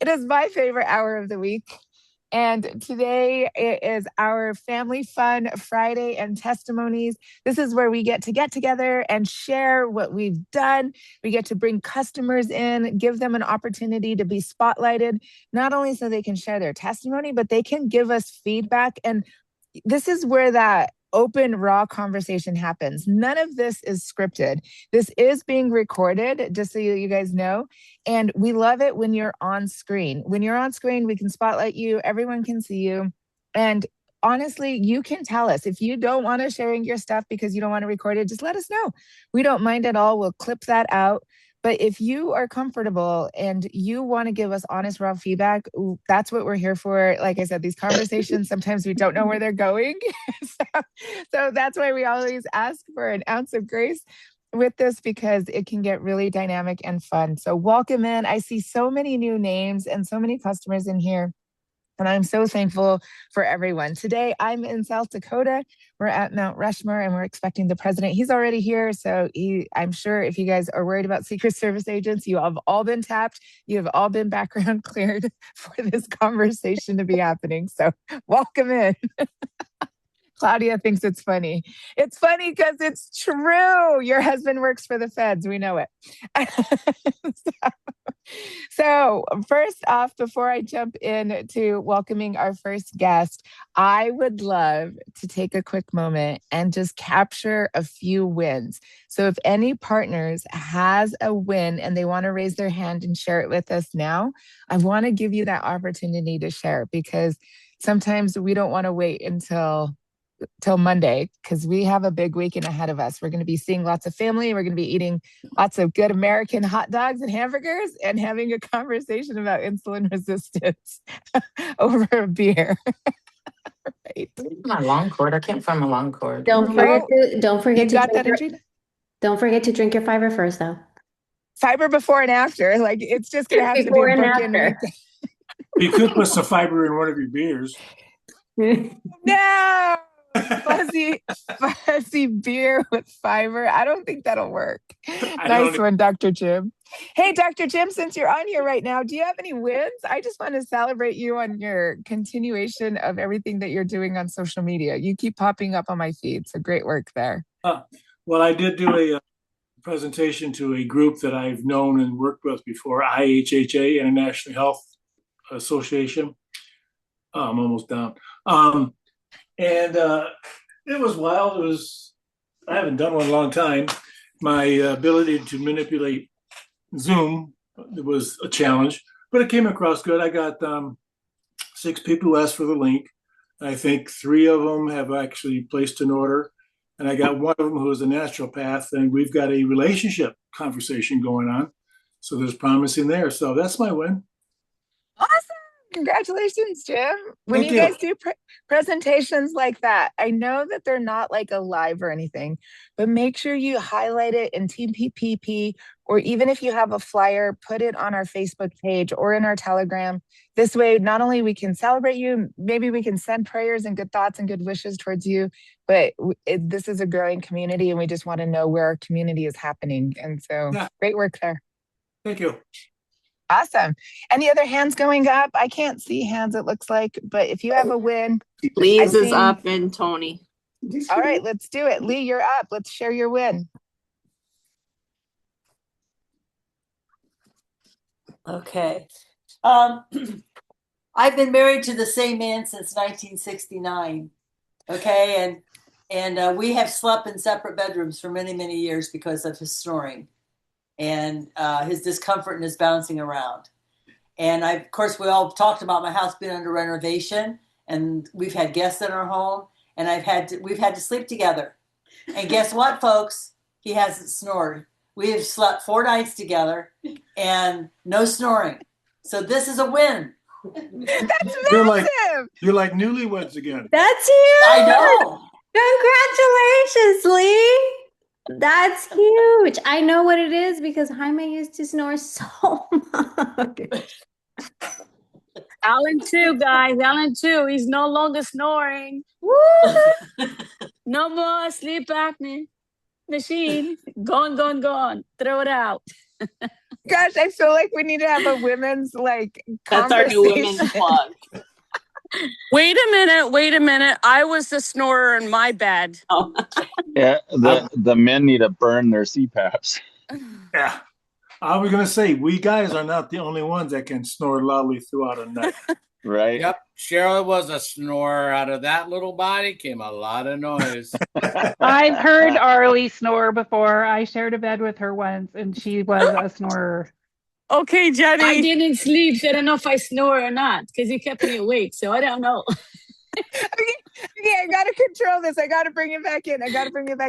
It is my favorite hour of the week. And today it is our Family Fun Friday and testimonies. This is where we get together and share what we've done. We get to bring customers in, give them an opportunity to be spotlighted, not only so they can share their testimony, but they can give us feedback. And this is where that open, raw conversation happens. None of this is scripted. This is being recorded, just so you guys know. And we love it when you're on screen. When you're on screen, we can spotlight you, everyone can see you. And honestly, you can tell us if you don't want to sharing your stuff because you don't want to record it, just let us know. We don't mind at all. We'll clip that out. But if you are comfortable and you want to give us honest, raw feedback, that's what we're here for. Like I said, these conversations, sometimes we don't know where they're going. so that's why we always ask for an ounce of grace with this, because it can get really dynamic and fun. So welcome in. I see so many new names and so many customers in here. And I'm so thankful for everyone. Today, I'm in South Dakota. We're at Mount Rushmore and we're expecting the president. He's already here. So I'm sure if you guys are worried about Secret Service agents, you have all been tapped. You have all been background cleared for this conversation to be happening. So welcome in. Claudia thinks it's funny. It's funny because it's true. Your husband works for the feds. We know it. So first off, before I jump into welcoming our first guest, I would love to take a quick moment and just capture a few wins. So if any partners has a win and they want to raise their hand and share it with us now, I want to give you that opportunity to share, because sometimes we don't want to wait until Monday, because we have a big weekend ahead of us. We're going to be seeing lots of family. We're going to be eating lots of good American hot dogs and hamburgers and having a conversation about insulin resistance over a beer. Right. My long cord. I can't find my long cord. Don't forget don't forget to drink your fiber first, though. Fiber before and after. Like, it's just going to have to be a bookend. You could put some fiber in one of your beers. No. Fuzzy beer with fiber. I don't think that'll work. Nice one, Dr. Jim. Hey, Dr. Jim, since you're on here right now, do you have any wins? I just want to celebrate you on your continuation of everything that you're doing on social media. You keep popping up on my feed, so great work there. Well, I did do a presentation to a group that I've known and worked with before, IHHA, International Health Association. I'm almost down. And it was wild. I haven't done one in a long time. My ability to manipulate Zoom was a challenge, but it came across good. I got 6 people who asked for the link. I think 3 of them have actually placed an order. And I got one of them who is a naturopath, and we've got a relationship conversation going on. So there's promising there. So that's my win. Awesome. Congratulations, Jim. When you guys do presentations like that, I know that they're not like a live or anything, but make sure you highlight it in Team PPP, or even if you have a flyer, put it on our Facebook page or in our Telegram. This way, not only we can celebrate you, maybe we can send prayers and good thoughts and good wishes towards you, but this is a growing community and we just want to know where our community is happening. And so Great work there. Thank you. Awesome. Any other hands going up? I can't see hands, it looks like, but if you have a win. Lee's is up and Tony. All right, let's do it. Lee, you're up. Let's share your win. Okay. I've been married to the same man since 1969. Okay. And we have slept in separate bedrooms for many, many years because of his snoring and his discomfort and his bouncing around. And of course, we all talked about my house being under renovation, and we've had guests in our home, and we've had to sleep together. And guess what, folks? He hasn't snored. We have slept 4 nights together and no snoring. So this is a win. That's massive. You're like newlyweds again. That's huge. I know. Congratulations, Lee. That's huge. I know what it is because Jaime used to snore so much. Alan too, guys. Alan too. He's no longer snoring. Woo! No more sleep apnea machine. Gone. Throw it out. Gosh, I feel like we need to have a women's like That's our new women's conversation. plug. Wait a minute. I was the snorer in my bed. Oh. Yeah, the men need to burn their CPAPs. Yeah. I was going to say, we guys are not the only ones that can snore loudly throughout a night. Right? Yep, Cheryl was a snorer. Out of that little body came a lot of noise. I've heard Arlie snore before. I shared a bed with her once, and she was a snorer. Okay, Jenny. I didn't sleep, so I don't know if I snore or not because he kept me awake. So I don't know. Okay, I gotta control this. I gotta bring it back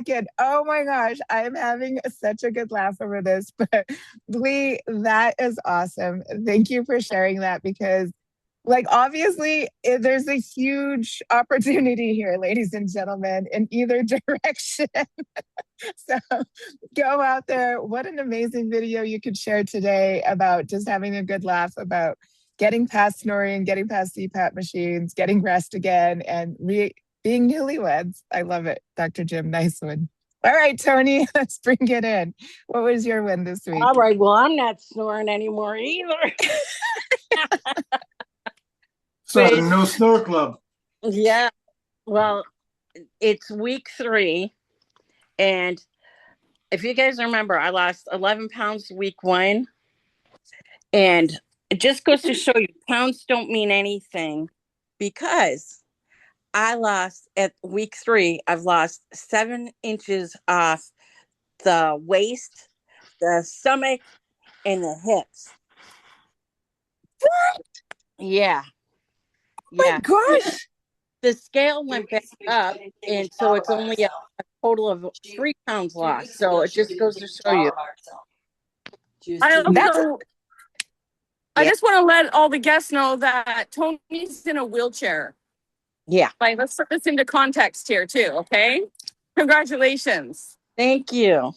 in. Oh my gosh, I am having such a good laugh over this. But Lee, that is awesome. Thank you for sharing that because, like, obviously, there's a huge opportunity here, ladies and gentlemen, in either direction. So go out there. What an amazing video you could share today about just having a good laugh about getting past snoring, getting past CPAP machines, getting rest again, and being newlyweds. I love it, Dr. Jim. Nice one. All right, Tony, let's bring it in. What was your win this week? All right. Well, I'm not snoring anymore either. So no snore club. Yeah. Well, it's week 3. And if you guys remember, I lost 11 pounds week 1. And it just goes to show you pounds don't mean anything because I lost at week 3, I've lost 7 inches off the waist, the stomach, and the hips. What? Yeah. My gosh. The scale went back up, and so it's only a total of 3 pounds lost. So it just goes to show you. I just want to let all the guests know that Tony's in a wheelchair. Yeah. Like, let's put this into context here too, okay? Congratulations. Thank you.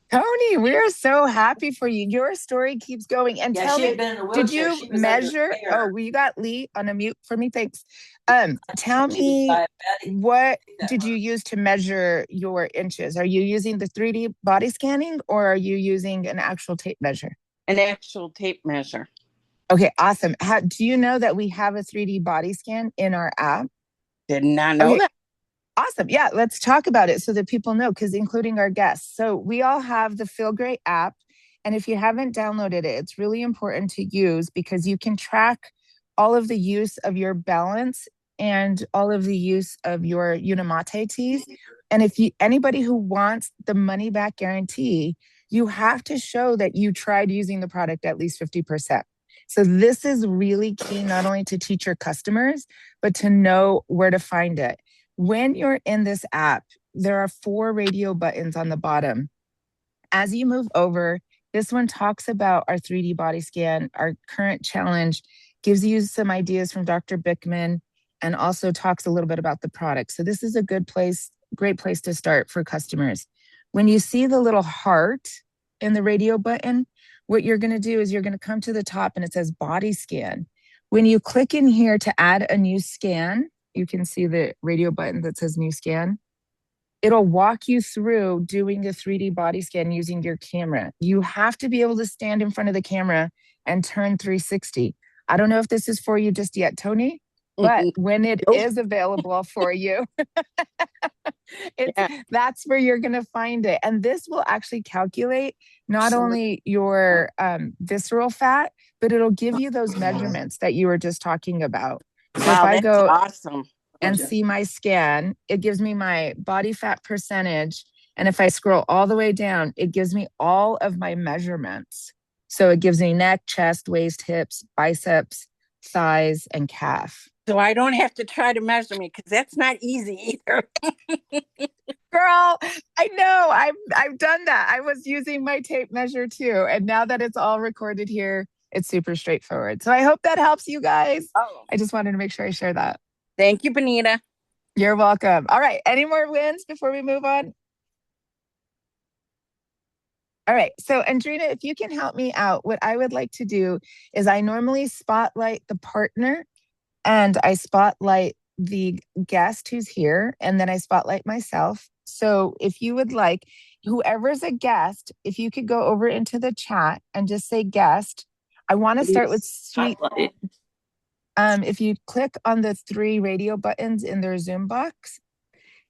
Tony, we're so happy for you. Your story keeps going. And Yeah, tell she me, had been in a did wheelchair. you She was measure? under care. Oh, well, you got Lee on a mute for me. Thanks. Tell She me, was diabetic. what did you use to measure your inches? Are you using the 3D body scanning or are you using an actual tape measure? An actual tape measure. Okay, awesome. Do you know that we have a 3D body scan in our app? Did not know that. Awesome. Yeah, let's talk about it so that people know, because including our guests. So we all have the Feel Great app. And if you haven't downloaded it, it's really important to use because you can track all of the use of your balance and all of the use of your Unimate tees. And if anybody who wants the money back guarantee, you have to show that you tried using the product at least 50%. So this is really key, not only to teach your customers, but to know where to find it. When you're in this app, there are 4 radio buttons on the bottom. As you move over, this one talks about our 3D body scan, our current challenge, gives you some ideas from Dr. Bickman, and also talks a little bit about the product. So this is a great place to start for customers. When you see the little heart in the radio button, what you're gonna do is you're gonna come to the top and it says body scan. When you click in here to add a new scan, you can see the radio button that says new scan. It'll walk you through doing a 3D body scan using your camera. You have to be able to stand in front of the camera and turn 360. I don't know if this is for you just yet, Tony, but when it is available for you, that's where you're going to find it. And this will actually calculate not only your visceral fat, but it'll give you those measurements that you were just talking about. So Wow, if I that's go awesome. and see my scan, it gives me my body fat percentage. And if I scroll all the way down, it gives me all of my measurements. So it gives me neck, chest, waist, hips, biceps, thighs, and calf. So I don't have to try to measure me because that's not easy either. Girl, I know. I've done that. I was using my tape measure too. And now that it's all recorded here, it's super straightforward. So I hope that helps you guys. I just wanted to make sure I share that. Thank you, Benita. You're welcome. All right. Any more wins before we move on? All right. So, Andrina, if you can help me out, what I would like to do is I normally spotlight the partner and I spotlight the guest who's here, and then I spotlight myself. So if you would like, whoever's a guest, if you could go over into the chat and just say guest. I want to start with Sweet. Spotlight. If you click on the 3 radio buttons in their Zoom box,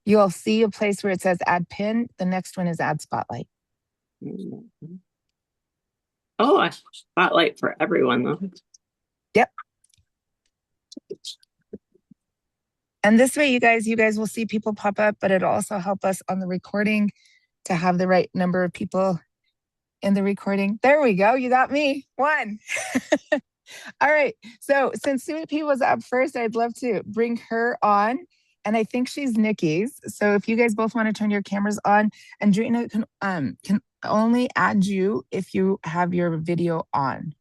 you'll see a place where it says add pin. The next one is add spotlight. Oh, a spotlight for everyone though. Yep. And this way, you guys will see people pop up, but it'll also help us on the recording to have the right number of people in the recording. There we go. You got me. 1. All right. So since Sweet Pea was up first, I'd love to bring her on. And I think she's Nikki's. So if you guys both want to turn your cameras on, and Drina can only add you if you have your video on.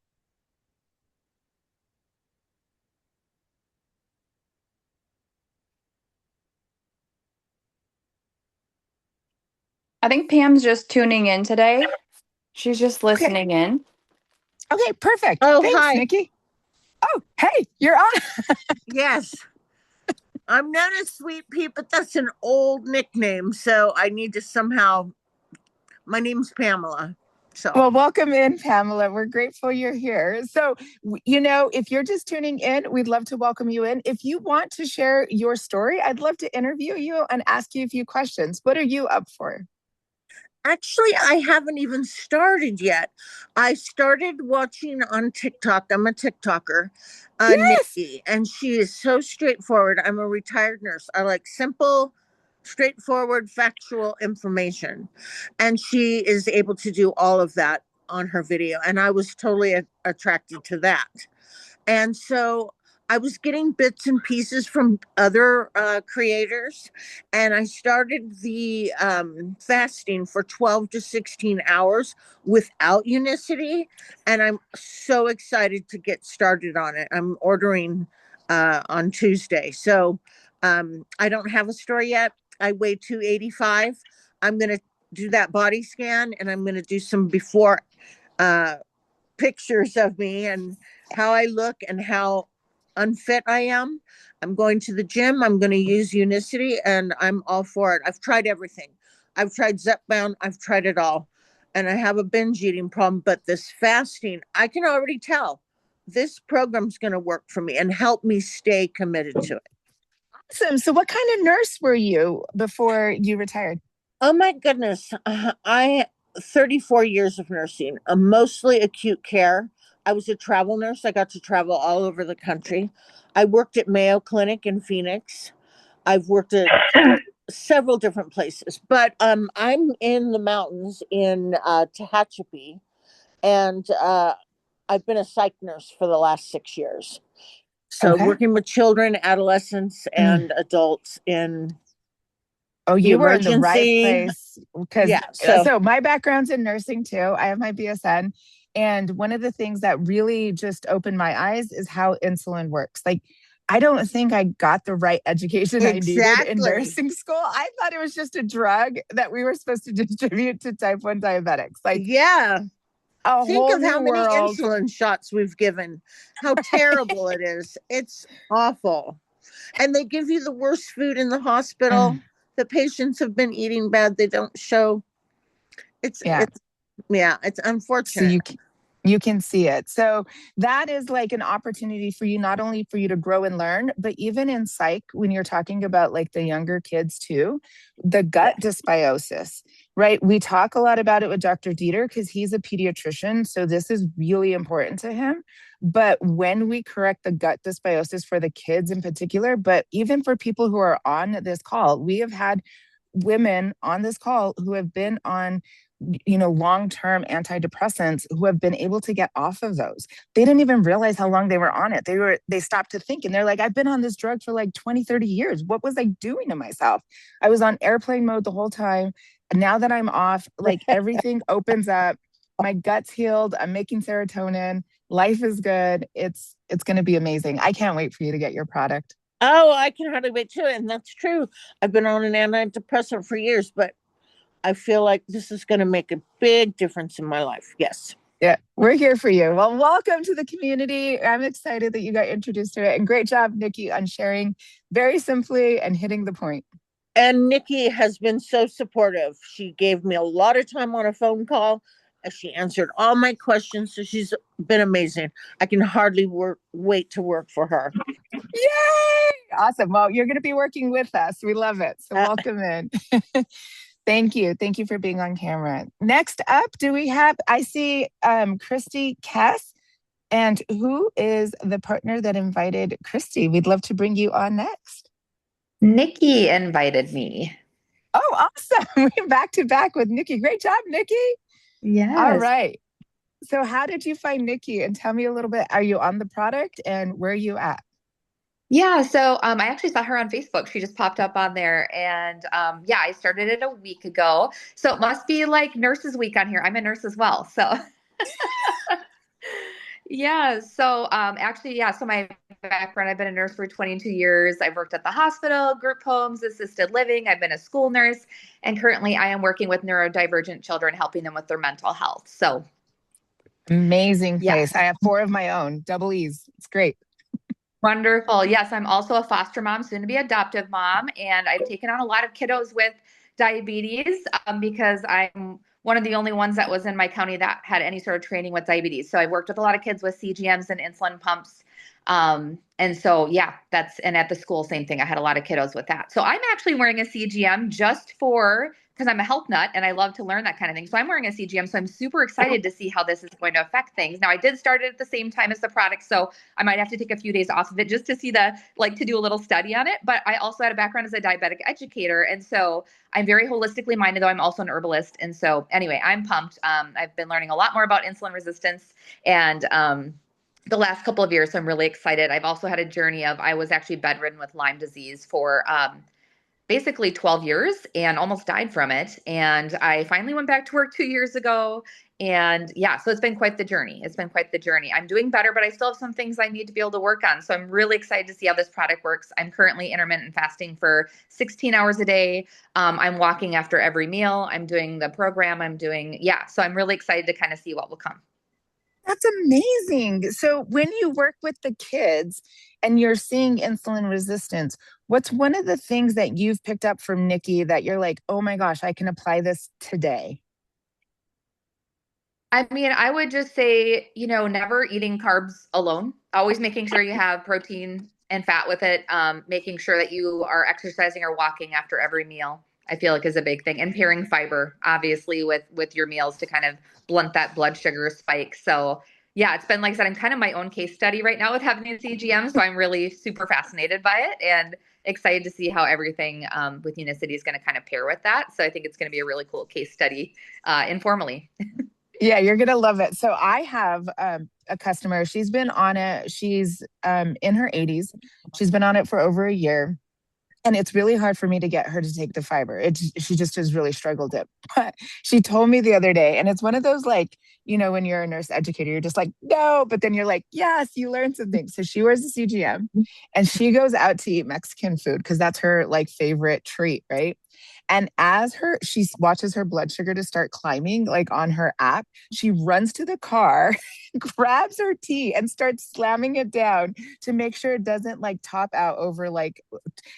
I think Pam's just tuning in today. She's just listening in. Okay, perfect. Oh, Thanks, hi. Nikki. Oh, hey, you're on. Yes. I'm known as Sweet Pea, but that's an old nickname. So I need to somehow, my name's Pamela. So, Well, welcome in, Pamela. We're grateful you're here. So, if you're just tuning in, we'd love to welcome you in. If you want to share your story, I'd love to interview you and ask you a few questions. What are you up for? actually, I haven't even started yet. I started watching on TikTok. I'm a TikToker, Yes. Nikki, and she is so straightforward. I'm a retired nurse. I like simple, straightforward, factual information. And she is able to do all of that on her video. And I was totally attracted to that. And so I was getting bits and pieces from other creators, and I started the fasting for 12 to 16 hours without Unicity, and I'm so excited to get started on it. I'm ordering on Tuesday. So I don't have a store yet. I weigh 285. I'm going to do that body scan, and I'm going to do some before pictures of me and how I look and how unfit I am. I'm going to the gym. I'm going to use Unicity, and I'm all for it. I've tried everything. I've tried Zepbound. I've tried it all. And I have a binge eating problem, but this fasting, I can already tell this program's going to work for me and help me stay committed to it. Awesome. So what kind of nurse were you before you retired? Oh my goodness. I 34 years of nursing, mostly acute care. I was a travel nurse. I got to travel all over the country. I worked at Mayo Clinic in Phoenix. I've worked at several different places, but I'm in the mountains in Tehachapi, and I've been a psych nurse for the last 6 years. So Okay. working with children, adolescents, and adults in Oh, you were in the right emergency. place. Because Yeah, so my background's in nursing too. I have my BSN. And one of the things that really just opened my eyes is how insulin works. Like, I don't think I got the right education I needed in Exactly. nursing school. I thought it was just a drug that we were supposed to distribute to type 1 diabetics. Like, Yeah. a Think whole of how new many world. insulin shots we've given. How terrible it is. It's awful. And they give you the worst food in the hospital. The patients have been eating bad. They don't show. It's So unfortunate. you can see it. So that is like an opportunity for you, not only for you to grow and learn, but even in psych, when you're talking about like the younger kids too, the gut dysbiosis, right? We talk a lot about it with Dr. Dieter because he's a pediatrician. So this is really important to him. But when we correct the gut dysbiosis for the kids in particular, but even for people who are on this call, we have had women on this call who have been on long-term antidepressants who have been able to get off of those. They didn't even realize how long they were on it. They stopped to think and they're like, I've been on this drug for like 20, 30 years. What was I doing to myself? I was on airplane mode the whole time. And now that I'm off, like everything opens up. My gut's healed. I'm making serotonin. Life is good. It's going to be amazing. I can't wait for you to get your product. Oh, I can hardly wait too. And that's true. I've been on an antidepressant for years, but I feel like this is going to make a big difference in my life. Yes. Yeah, we're here for you. Well, welcome to the community. I'm excited that you got introduced to it. And great job, Nikki, on sharing very simply and hitting the point. And Nikki has been so supportive. She gave me a lot of time on a phone call. She answered all my questions. So she's been amazing. I can hardly wait to work for her. Yay! Awesome. Well, you're going to be working with us. We love it. So welcome in. Thank you. Thank you for being on camera. Next up, I see Christy Kess. And who is the partner that invited Christy? We'd love to bring you on next. Nikki invited me. Oh, awesome. We're back to back with Nikki. Great job, Nikki. Yes. All right. So how did you find Nikki? And tell me a little bit, are you on the product and where are you at? Yeah, so I actually saw her on Facebook. She just popped up on there. And yeah, I started it a week ago. So it must be like Nurses Week on here. I'm a nurse as well. So yeah, so actually, yeah, so my background, I've been a nurse for 22 years. I've worked at the hospital, group homes, assisted living. I've been a school nurse. And currently I am working with neurodivergent children, helping them with their mental health. So amazing yeah. place. I have 4 of my own, double E's. It's great. Wonderful. Yes, I'm also a foster mom, soon to be adoptive mom, and I've taken on a lot of kiddos with diabetes because I'm one of the only ones that was in my county that had any sort of training with diabetes. So I worked with a lot of kids with CGMs and insulin pumps. And so, yeah, and at the school, same thing. I had a lot of kiddos with that. So I'm actually wearing a CGM because I'm a health nut and I love to learn that kind of thing. So I'm wearing a CGM. So I'm super excited to see how this is going to affect things. Now I did start it at the same time as the product. So I might have to take a few days off of it just to see to do a little study on it. But I also had a background as a diabetic educator. And so I'm very holistically minded, though I'm also an herbalist. And so anyway, I'm pumped. I've been learning a lot more about insulin resistance and, the last couple of years. So I'm really excited. I've also had a journey I was actually bedridden with Lyme disease for, basically 12 years and almost died from it. And I finally went back to work 2 years ago. And yeah, so it's been quite the journey. I'm doing better, but I still have some things I need to be able to work on. So I'm really excited to see how this product works. I'm currently intermittent fasting for 16 hours a day. I'm walking after every meal. I'm doing the program. So I'm really excited to kind of see what will come. That's amazing. So when you work with the kids and you're seeing insulin resistance, what's one of the things that you've picked up from Nikki that you're like, oh my gosh, I can apply this today? I mean, I would just say, never eating carbs alone, always making sure you have protein and fat with it, making sure that you are exercising or walking after every meal, I feel like is a big thing. And pairing fiber, obviously, with your meals to kind of blunt that blood sugar spike. So yeah, it's been, like I said, I'm kind of my own case study right now with having a CGM. So I'm really super fascinated by it and excited to see how everything with Unicity is going to kind of pair with that. So I think it's going to be a really cool case study informally. Yeah, you're going to love it. So I have a customer. She's been on it. She's in her 80s. She's been on it for over a year. And it's really hard for me to get her to take the fiber. She just has really struggled it. But she told me the other day, and it's one of those when you're a nurse educator, you're just like, no, but then you're like, yes, you learned something. So she wears a CGM and she goes out to eat Mexican food because that's her favorite treat, right? And as she watches her blood sugar to start climbing, on her app, she runs to the car, grabs her tea and starts slamming it down to make sure it doesn't top out over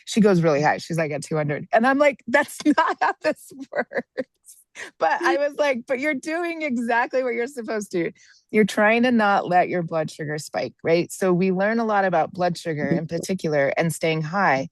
she goes really high. She's at 200. And I'm like, that's not how this works. But I was like, but you're doing exactly what you're supposed to. You're trying to not let your blood sugar spike, right? So we learn a lot about blood sugar in particular and staying high.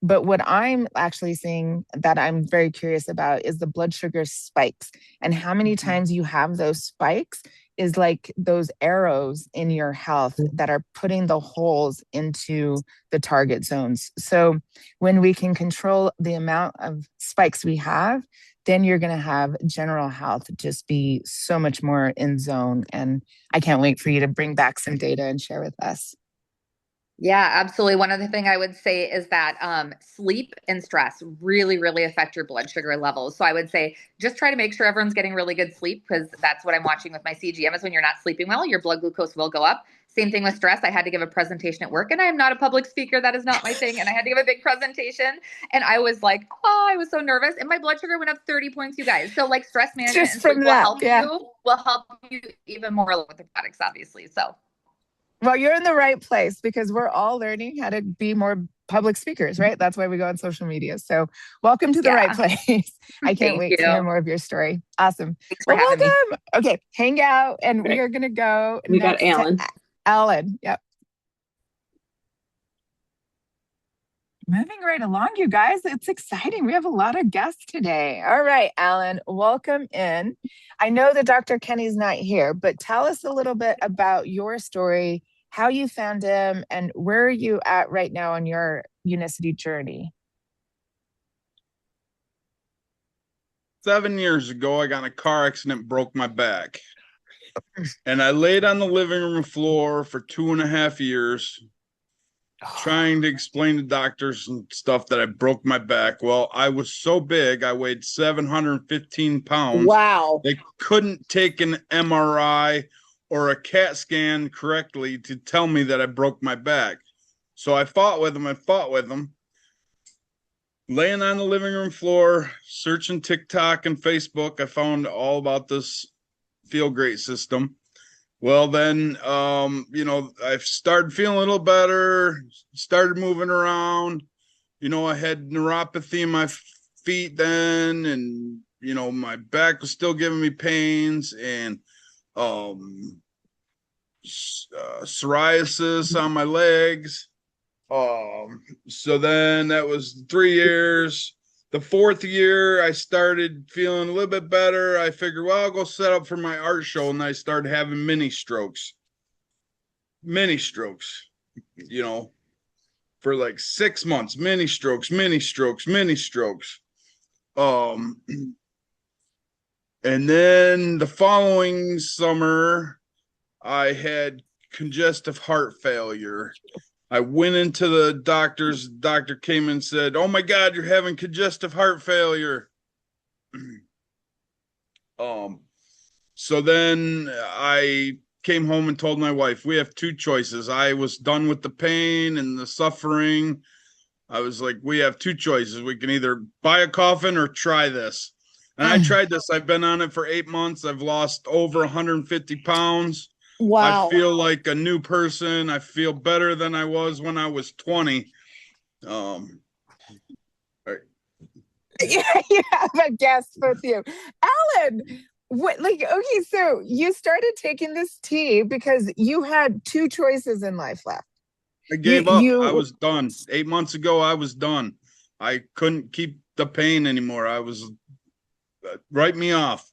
But what I'm actually seeing that I'm very curious about is the blood sugar spikes, and how many times you have those spikes is those arrows in your health that are putting the holes into the target zones. So when we can control the amount of spikes we have, then you're going to have general health just be so much more in zone. And I can't wait for you to bring back some data and share with us. Yeah, absolutely. One other thing I would say is that sleep and stress really, really affect your blood sugar levels. So I would say just try to make sure everyone's getting really good sleep, because that's what I'm watching with my CGM is when you're not sleeping well, your blood glucose will go up. Same thing with stress. I had to give a presentation at work, and I am not a public speaker. That is not my thing. And I had to give a big presentation, and I was like, I was so nervous, and my blood sugar went up 30 points, you guys. So stress management just and sleep will help you even more with the products, obviously. So. Well, you're in the right place because we're all learning how to be more public speakers, right? That's why we go on social media. So welcome to the right place. I can't Thank wait to hear you. more of your story. Awesome. Thanks for Well, having me. welcome. Okay, hang out, and we Right. are going to go We got next to Alan. Alan. Yep. Moving right along, you guys. It's exciting. We have a lot of guests today. All right, Alan, welcome in. I know that Dr. Kenny's not here, but tell us a little bit about your story, how you found him, and where are you at right now on your Unicity journey? 7 years ago, I got in a car accident, broke my back. And I laid on the living room floor for 2.5 years, trying to explain to doctors and stuff that I broke my back. Well, I was so big, I weighed 715 pounds. Wow. They couldn't take an MRI or a CAT scan correctly to tell me that I broke my back. So I fought with them. Laying on the living room floor, searching TikTok and Facebook, I found all about this Feel Great system. Well, then, I started feeling a little better, started moving around. I had neuropathy in my feet then, and, my back was still giving me pains, and psoriasis on my legs. So then that was 3 years. The 4th year, I started feeling a little bit better. I figured, well, I'll go set up for my art show, and I started having mini strokes, for like 6 months, mini strokes. And then the following summer, I had congestive heart failure. I went into the doctor's. The doctor came and said, "Oh my God, you're having congestive heart failure." So then I came home and told my wife, we have 2 choices. I was done with the pain and the suffering. I was like, we have 2 choices. We can either buy a coffin or try this. And I tried this. I've been on it for 8 months. I've lost over 150 pounds. Wow. I feel like a new person. I feel better than I was when I was 20. Yeah, you have a guest with you. Alan, okay, so you started taking this tea because you had 2 choices in life left. I gave up. I was done. 8 months ago, I was done. I couldn't keep the pain anymore. I was, write me off.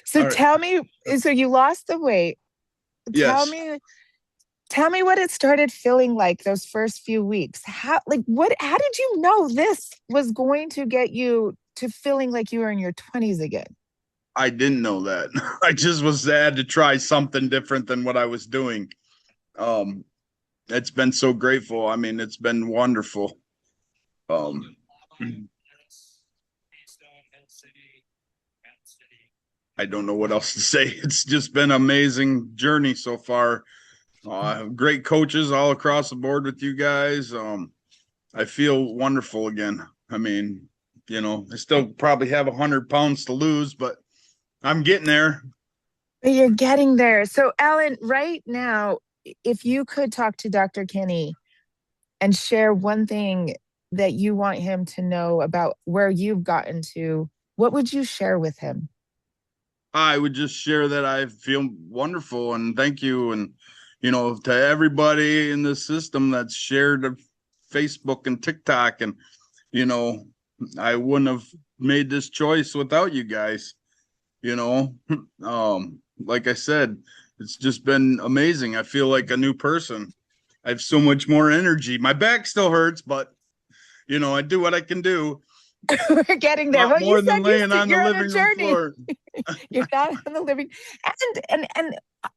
So All right. tell me, so you lost the weight. Yes. Tell me what it started feeling like those first few weeks. How did you know this was going to get you to feeling like you were in your 20s again? I didn't know that. I just was sad to try something different than what I was doing. It's been so grateful. I mean, it's been wonderful. I don't know what else to say. It's just been an amazing journey so far. Great coaches all across the board with you guys. I feel wonderful again. I mean, I still probably have 100 pounds to lose, but I'm getting there. But you're getting there. So Alan, right now, if you could talk to Dr. Kenny and share one thing that you want him to know about where you've gotten to, what would you share with him? I would just share that I feel wonderful and thank you. And, to everybody in the system that's shared Facebook and TikTok. And, I wouldn't have made this choice without you guys. Like I said, it's just been amazing. I feel like a new person. I have so much more energy. My back still hurts, but, I do what I can do. We're getting there. Not Well, more you than said laying on the you're on a living room journey. floor. You're not on the living. And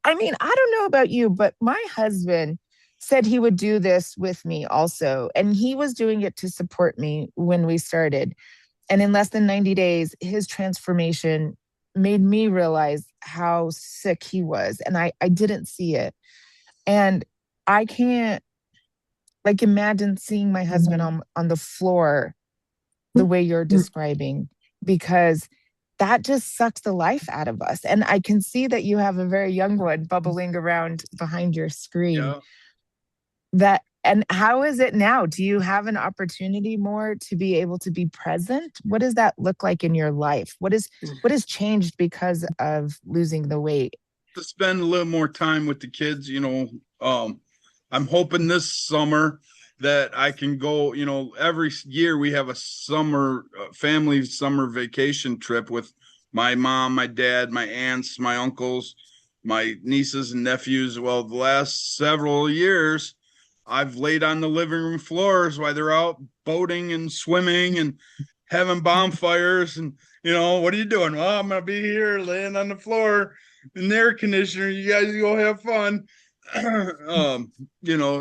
I mean, I don't know about you, but my husband said he would do this with me also. And he was doing it to support me when we started. And in less than 90 days, his transformation made me realize how sick he was. And I didn't see it. And I can't imagine seeing my husband on the floor the way you're describing, because that just sucks the life out of us. And I can see that you have a very young one bubbling around behind your screen. Yeah. And how is it now? Do you have an opportunity more to be able to be present? What does that look like in your life? What has changed because of losing the weight? To spend a little more time with the kids, I'm hoping this summer that I can go, every year we have a summer family summer vacation trip with my mom, my dad, my aunts, my uncles, my nieces and nephews. Well, the last several years, I've laid on the living room floors while they're out boating and swimming and having bonfires. And, what are you doing? Well, I'm going to be here laying on the floor in the air conditioner. You guys go have fun.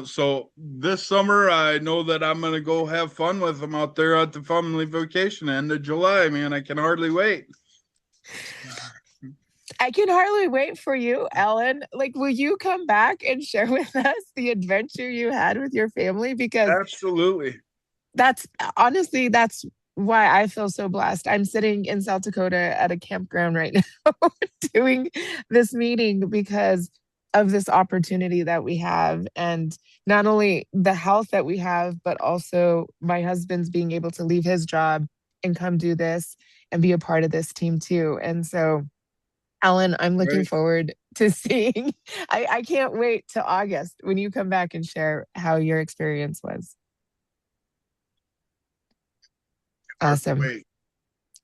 So this summer, I know that I'm going to go have fun with them out there at the family vacation end of July. Man, I can hardly wait. I can hardly wait for you, Ellen. Like, will you come back and share with us the adventure you had with your family? Because absolutely, that's why I feel so blessed. I'm sitting in South Dakota at a campground right now doing this meeting because of this opportunity that we have. And not only the health that we have, but also my husband's being able to leave his job and come do this and be a part of this team too. And so, Ellen, I'm looking forward to seeing. I can't wait till August when you come back and share how your experience was. Awesome.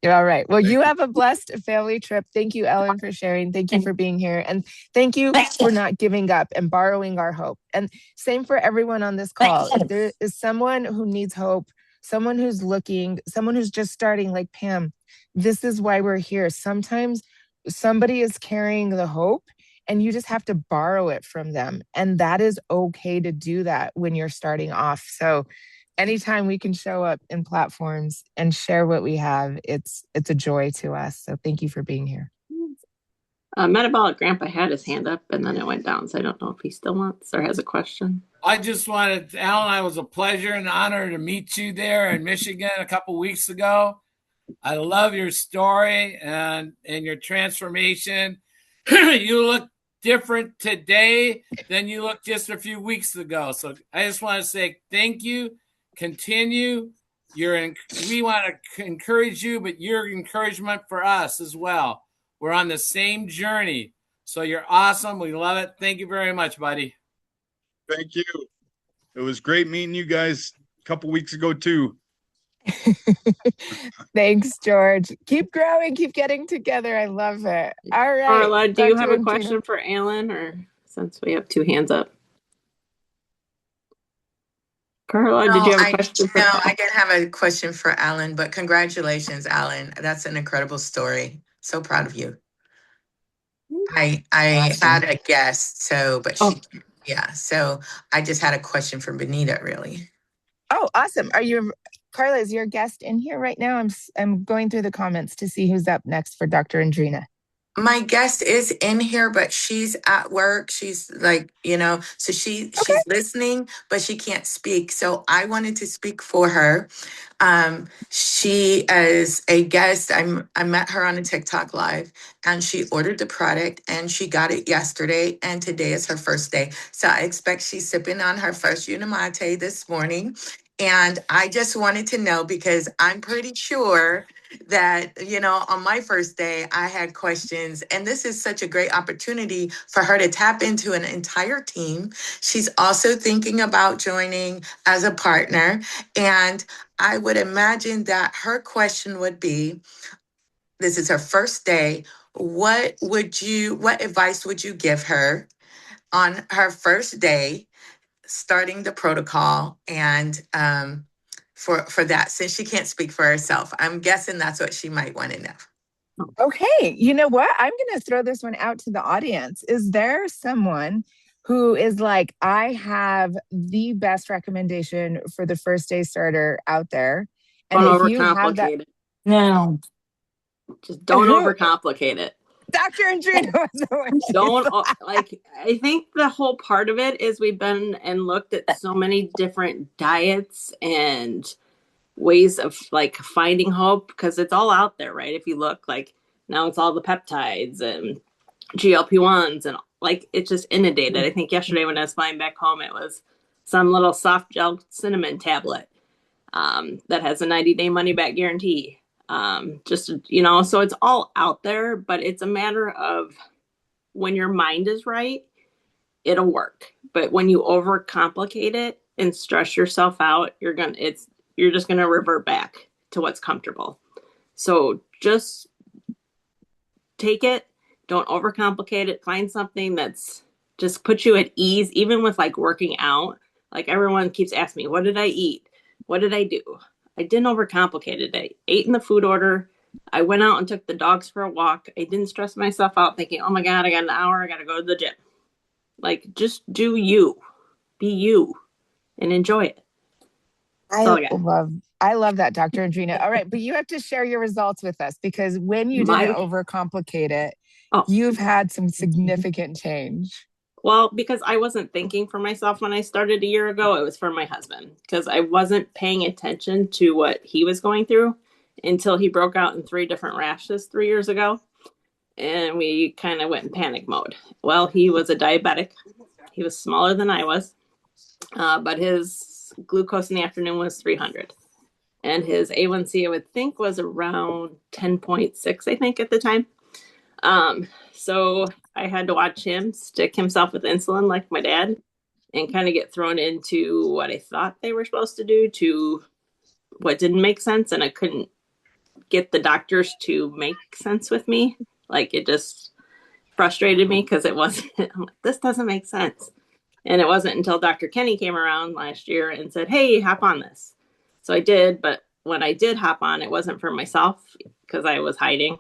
You're all right. Well, you have a blessed family trip. Thank you, Ellen, for sharing. Thank you for being here. And thank you for not giving up and borrowing our hope. And same for everyone on this call. If there is someone who needs hope, someone who's looking, someone who's just starting like Pam, this is why we're here. Sometimes somebody is carrying the hope and you just have to borrow it from them. And that is okay to do that when you're starting off. So anytime we can show up in platforms and share what we have, it's a joy to us. So thank you for being here. Metabolic Grandpa had his hand up and then it went down. So I don't know if he still wants or has a question. I just wanted, Alan, it was a pleasure and honor to meet you there in Michigan a couple weeks ago. I love your story and your transformation. You look different today than you looked just a few weeks ago. So I just want to say thank you. Continue. We want to encourage you, but your encouragement for us as well. We're on the same journey. So you're awesome. We love it. Thank you very much, buddy. Thank you. It was great meeting you guys a couple weeks ago too. Thanks, George. Keep growing, keep getting together. I love it. All right. Carla, do you have a question for Alan, or since we have two hands up? Carla, did you have a question? No, I didn't have a question for Alan, but congratulations, Alan. That's an incredible story. So proud of you. I had a guest, so I just had a question for Benita, really. Oh, awesome. Carla, is your guest in here right now? I'm going through the comments to see who's up next for Dr. Andrina. My guest is in here, but she's at work. She's like, so she's listening, but she can't speak. So I wanted to speak for her. She is a guest. I met her on a TikTok live and she ordered the product and she got it yesterday. And today is her first day. So I expect she's sipping on her first Unimate this morning. And I just wanted to know, because I'm pretty sure that, on my first day, I had questions, and this is such a great opportunity for her to tap into an entire team. She's also thinking about joining as a partner. And I would imagine that her question would be, this is her first day. What advice would you give her on her first day, starting the protocol, and for that, since she can't speak for herself? I'm guessing that's what she might want to know. Okay, you know what? I'm going to throw this one out to the audience. Is there someone who is like, I have the best recommendation for the first day starter out there? And don't if you have that, no, just don't overcomplicate it. Dr. Andrina was the one. Don't I think the whole part of it is we've been and looked at so many different diets and ways of finding hope, because it's all out there, right? If you look, Now it's all the peptides and GLP-1s and like it's just inundated. I think yesterday when I was flying back home, it was some little soft gel cinnamon tablet that has a 90-day money back guarantee. Just, you know, so it's all out there, but it's a matter of when your mind is right, it'll work. But when you overcomplicate it and stress yourself out, you're just gonna revert back to what's comfortable. So just take it, don't overcomplicate it. Find something that's just puts you at ease, even with like working out. Like everyone keeps asking me, what did I eat? What did I do? I didn't overcomplicate it. I ate in the food order. I went out and took the dogs for a walk. I didn't stress myself out thinking, oh my God, I got an hour. I got to go to the gym. Like, just do you, be you, and enjoy it. I love that, Dr. Andrina. All right, but you have to share your results with us because when you didn't overcomplicate it, you've had some significant change. Well, because I wasn't thinking for myself when I started a year ago, it was for my husband because I wasn't paying attention to what he was going through until he broke out in 3 different rashes 3 years ago. And we kind of went in panic mode. Well, he was a diabetic. He was smaller than I was, but his glucose in the afternoon was 300. And his A1C, I would think, was around 10.6, I think, at the time. So I had to watch him stick himself with insulin like my dad and kind of get thrown into what I thought they were supposed to do to what didn't make sense. And I couldn't get the doctors to make sense with me. Like it just frustrated me because it wasn't, I'm like, this doesn't make sense. And it wasn't until Dr. Kenny came around last year and said, hey, hop on this. So I did. But when I did hop on, it wasn't for myself because I was hiding.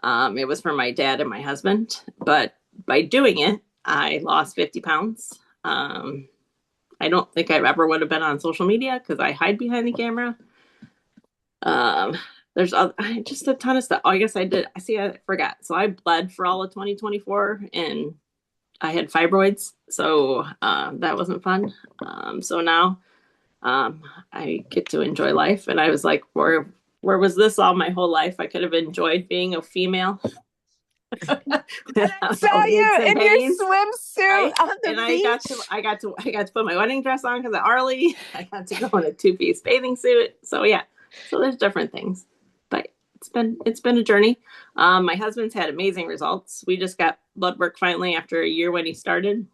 It was for my dad and my husband. But by doing it, I lost 50 pounds. I don't think I ever would have been on social media because I hide behind the camera. There's just a ton of stuff. Oh, I guess I did. I forgot. So I bled for all of 2024 and I had fibroids. So that wasn't fun. So now I get to enjoy life. And I was like, where was this all my whole life? I could have enjoyed being a female. I saw you in your swimsuit on the and beach. I got to put my wedding dress on because of Arlie. I got to go in a 2-piece bathing suit. So yeah. So there's different things. But it's been a journey. My husband's had amazing results. We just got blood work finally after a year when he started.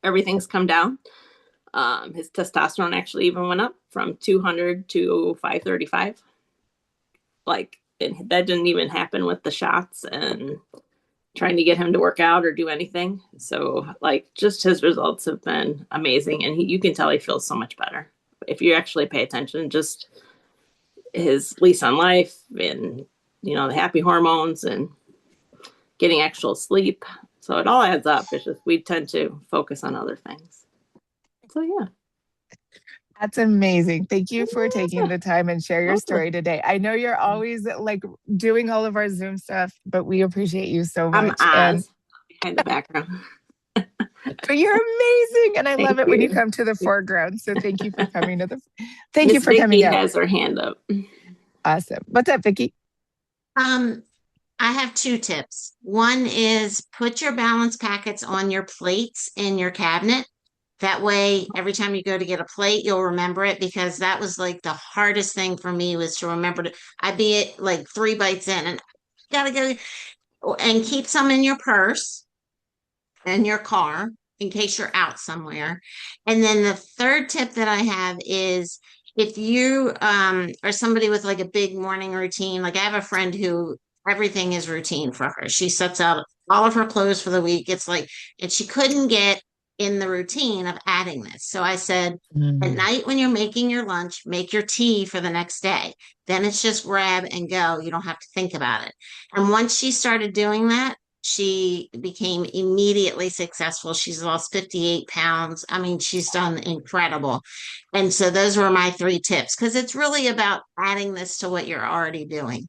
Everything's come down. His testosterone actually even went up from 200 to 535. Like that didn't even happen with the shots and trying to get him to work out or do anything. So like just his results have been amazing. And you can tell he feels so much better. If you actually pay attention, just his lease on life and, you know, the happy hormones and getting actual sleep. So it all adds up. It's just, we tend to focus on other things. So, yeah. That's amazing. Thank you for taking the time and share your story today. I know you're always like doing all of our Zoom stuff, but we appreciate you so much. I'm behind the background. But you're amazing, and I love it when you come to the foreground. So thank you for coming to the. Thank you for coming out. Has her hand up. Awesome. What's up, Vicki? I have 2 tips. One is put your balance packets on your plates in your cabinet. That way, every time you go to get a plate, you'll remember it because that was like the hardest thing for me was to remember I'd be at like 3 bites in and gotta go and keep some in your purse and your car in case you're out somewhere. And then the third tip that I have is if you are somebody with like a big morning routine, like I have a friend who everything is routine for her. She sets out all of her clothes for the week. It's like, and she couldn't get in the routine of adding this. So I said, at night when you're making your lunch, make your tea for the next day. Then it's just grab and go. You don't have to think about it. And once she started doing that, she became immediately successful. She's lost 58 pounds. I mean, she's done incredible. And so those were my 3 tips because it's really about adding this to what you're already doing.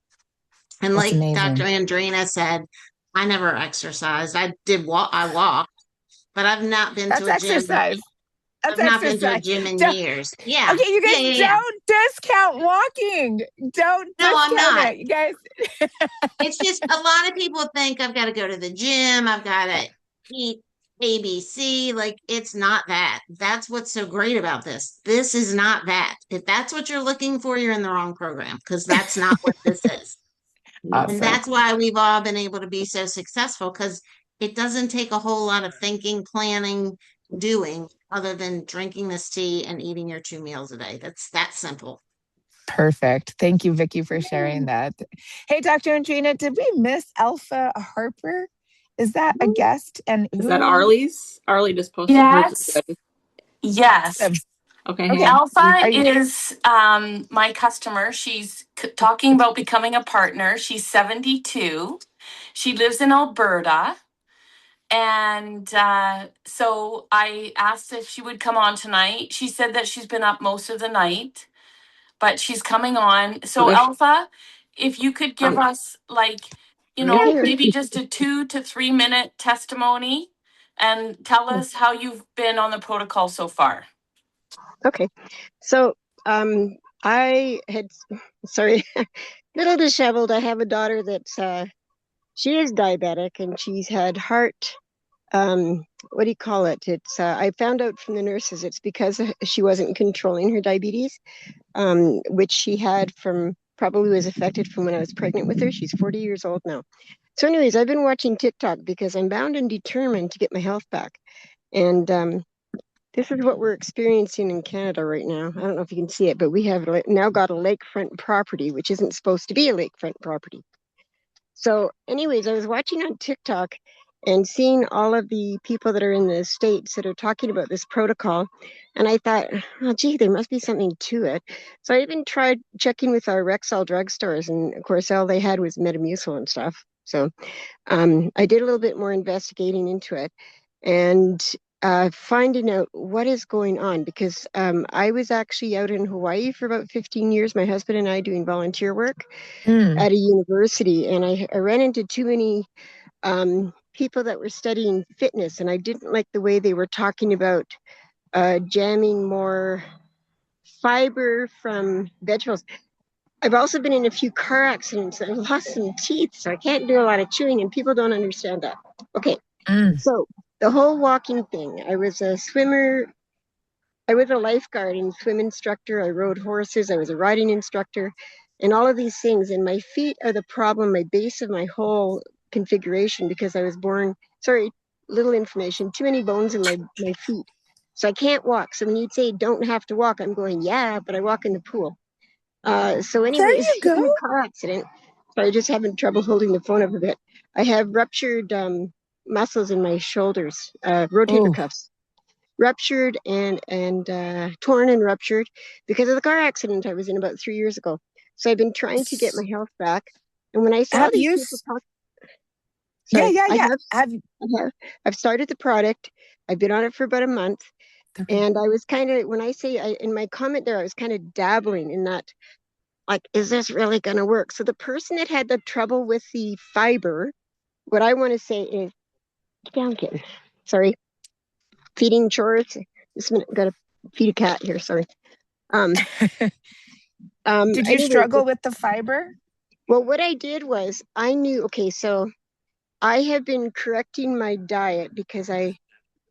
And That's like amazing. Dr. Andrina said, I never exercised. I walked, but I've not been That's to a gym. exercise. That's I've not been to a exercise. gym in Don't, years. Yeah. okay, you guys, Yeah. don't discount walking. Don't No, I'm discount not. it, you guys. It's just a lot of people think I've got to go to the gym, I've got to eat ABC. Like, it's not that. That's what's so great about this. This is not that. If that's what you're looking for, you're in the wrong program because that's not what this is. And Awesome. that's why we've all been able to be so successful because it doesn't take a whole lot of thinking, planning, doing other than drinking this tea and eating your 2 meals a day. That's that simple. Perfect. Thank you, Vicki, for sharing that. Hey, Dr. Andrina, did we miss Alpha Harper? Is that a guest? And Is that Arlie's? Arlie just posted hers. Yes. Yes. Awesome. Okay. Okay. Alpha Are you- is my customer. She's talking about becoming a partner. She's 72. She lives in Alberta. And so I asked if she would come on tonight. She said that she's been up most of the night, but she's coming on. So Okay. Alpha, if you could give us like, you know, Right here. maybe just a 2 to 3 minute testimony and tell us how you've been on the protocol so far. Okay. So I had, sorry, little disheveled. I have a daughter that's she is diabetic and she's had heart, what do you call it? It's I found out from the nurses it's because she wasn't controlling her diabetes, which she had from probably was affected from when I was pregnant with her. She's 40 years old now. So anyways, I've been watching TikTok because I'm bound and determined to get my health back. And this is what we're experiencing in Canada right now. I don't know if you can see it, but we have now got a lakefront property, which isn't supposed to be a lakefront property. So anyways, I was watching on TikTok and seeing all of the people that are in the States that are talking about this protocol. And I thought, oh, gee, there must be something to it. So I even tried checking with our Rexall drugstores. And of course, all they had was Metamucil and stuff. So I did a little bit more investigating into it and finding out what is going on, because I was actually out in Hawaii for about 15 years, my husband and I doing volunteer work at a university. And I ran into too many people that were studying fitness, and I didn't like the way they were talking about jamming more fiber from vegetables. I've also been in a few car accidents and I've lost some teeth, so I can't do a lot of chewing, and people don't understand that. Okay, so the whole walking thing, I was a swimmer, I was a lifeguard and swim instructor, I rode horses, I was a riding instructor, and all of these things, and my feet are the problem, my base of my whole configuration, because I was born, sorry, little information, too many bones in my feet. So I can't walk. So when you'd say don't have to walk, I'm going, yeah, but I walk in the pool. So anyways, there you in go. a car accident, so I just having trouble holding the phone up a bit. I have ruptured muscles in my shoulders, rotator cuffs, ruptured and torn and ruptured because of the car accident I was in about 3 years ago. So I've been trying to get my health back. And when I saw Have these you people talk, sorry, yeah. I've started the product. I've been on it for about a month. And I was kind of, when I say, in my comment there, I was kind of dabbling in that, like, is this really going to work? So the person that had the trouble with the fiber, what I want to say is, get down, kitten. Sorry. Feeding chores. Just a minute, got to feed a cat here, sorry. Did you anyway, struggle with the fiber? Well, what I did was I knew, okay, so I have been correcting my diet because I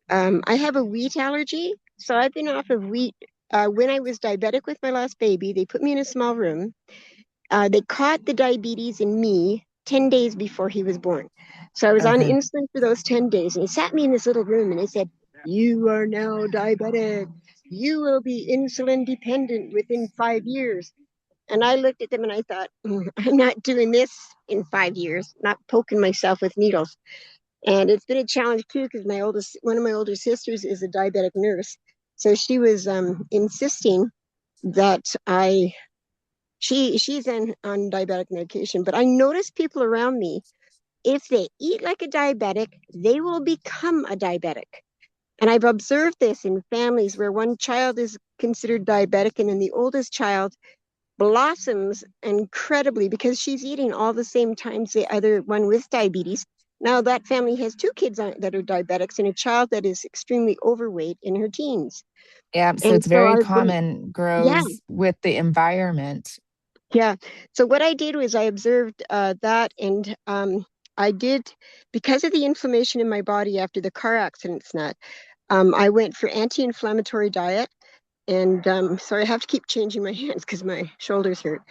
have a wheat allergy. So I've been off of wheat. When I was diabetic with my last baby, they put me in a small room. They caught the diabetes in me 10 days before he was born. So I was on insulin for those 10 days. And they sat me in this little room and they said, you are now diabetic. You will be insulin dependent within 5 years. And I looked at them and I thought, I'm not doing this in 5 years, not poking myself with needles. And it's been a challenge too, because one of my older sisters is a diabetic nurse. So she was insisting that she's on diabetic medication. But I noticed people around me, if they eat like a diabetic, they will become a diabetic. And I've observed this in families where one child is considered diabetic and then the oldest child blossoms incredibly because she's eating all the same times the other one with diabetes. Now that family has 2 kids that are diabetics and a child that is extremely overweight in her teens. Yeah, so And it's so very I've been, common, yeah, grows with the environment. yeah. So what I did was I observed that, and I did, because of the inflammation in my body after the car accidents, I went for anti-inflammatory diet. And sorry, I have to keep changing my hands because my shoulders hurt.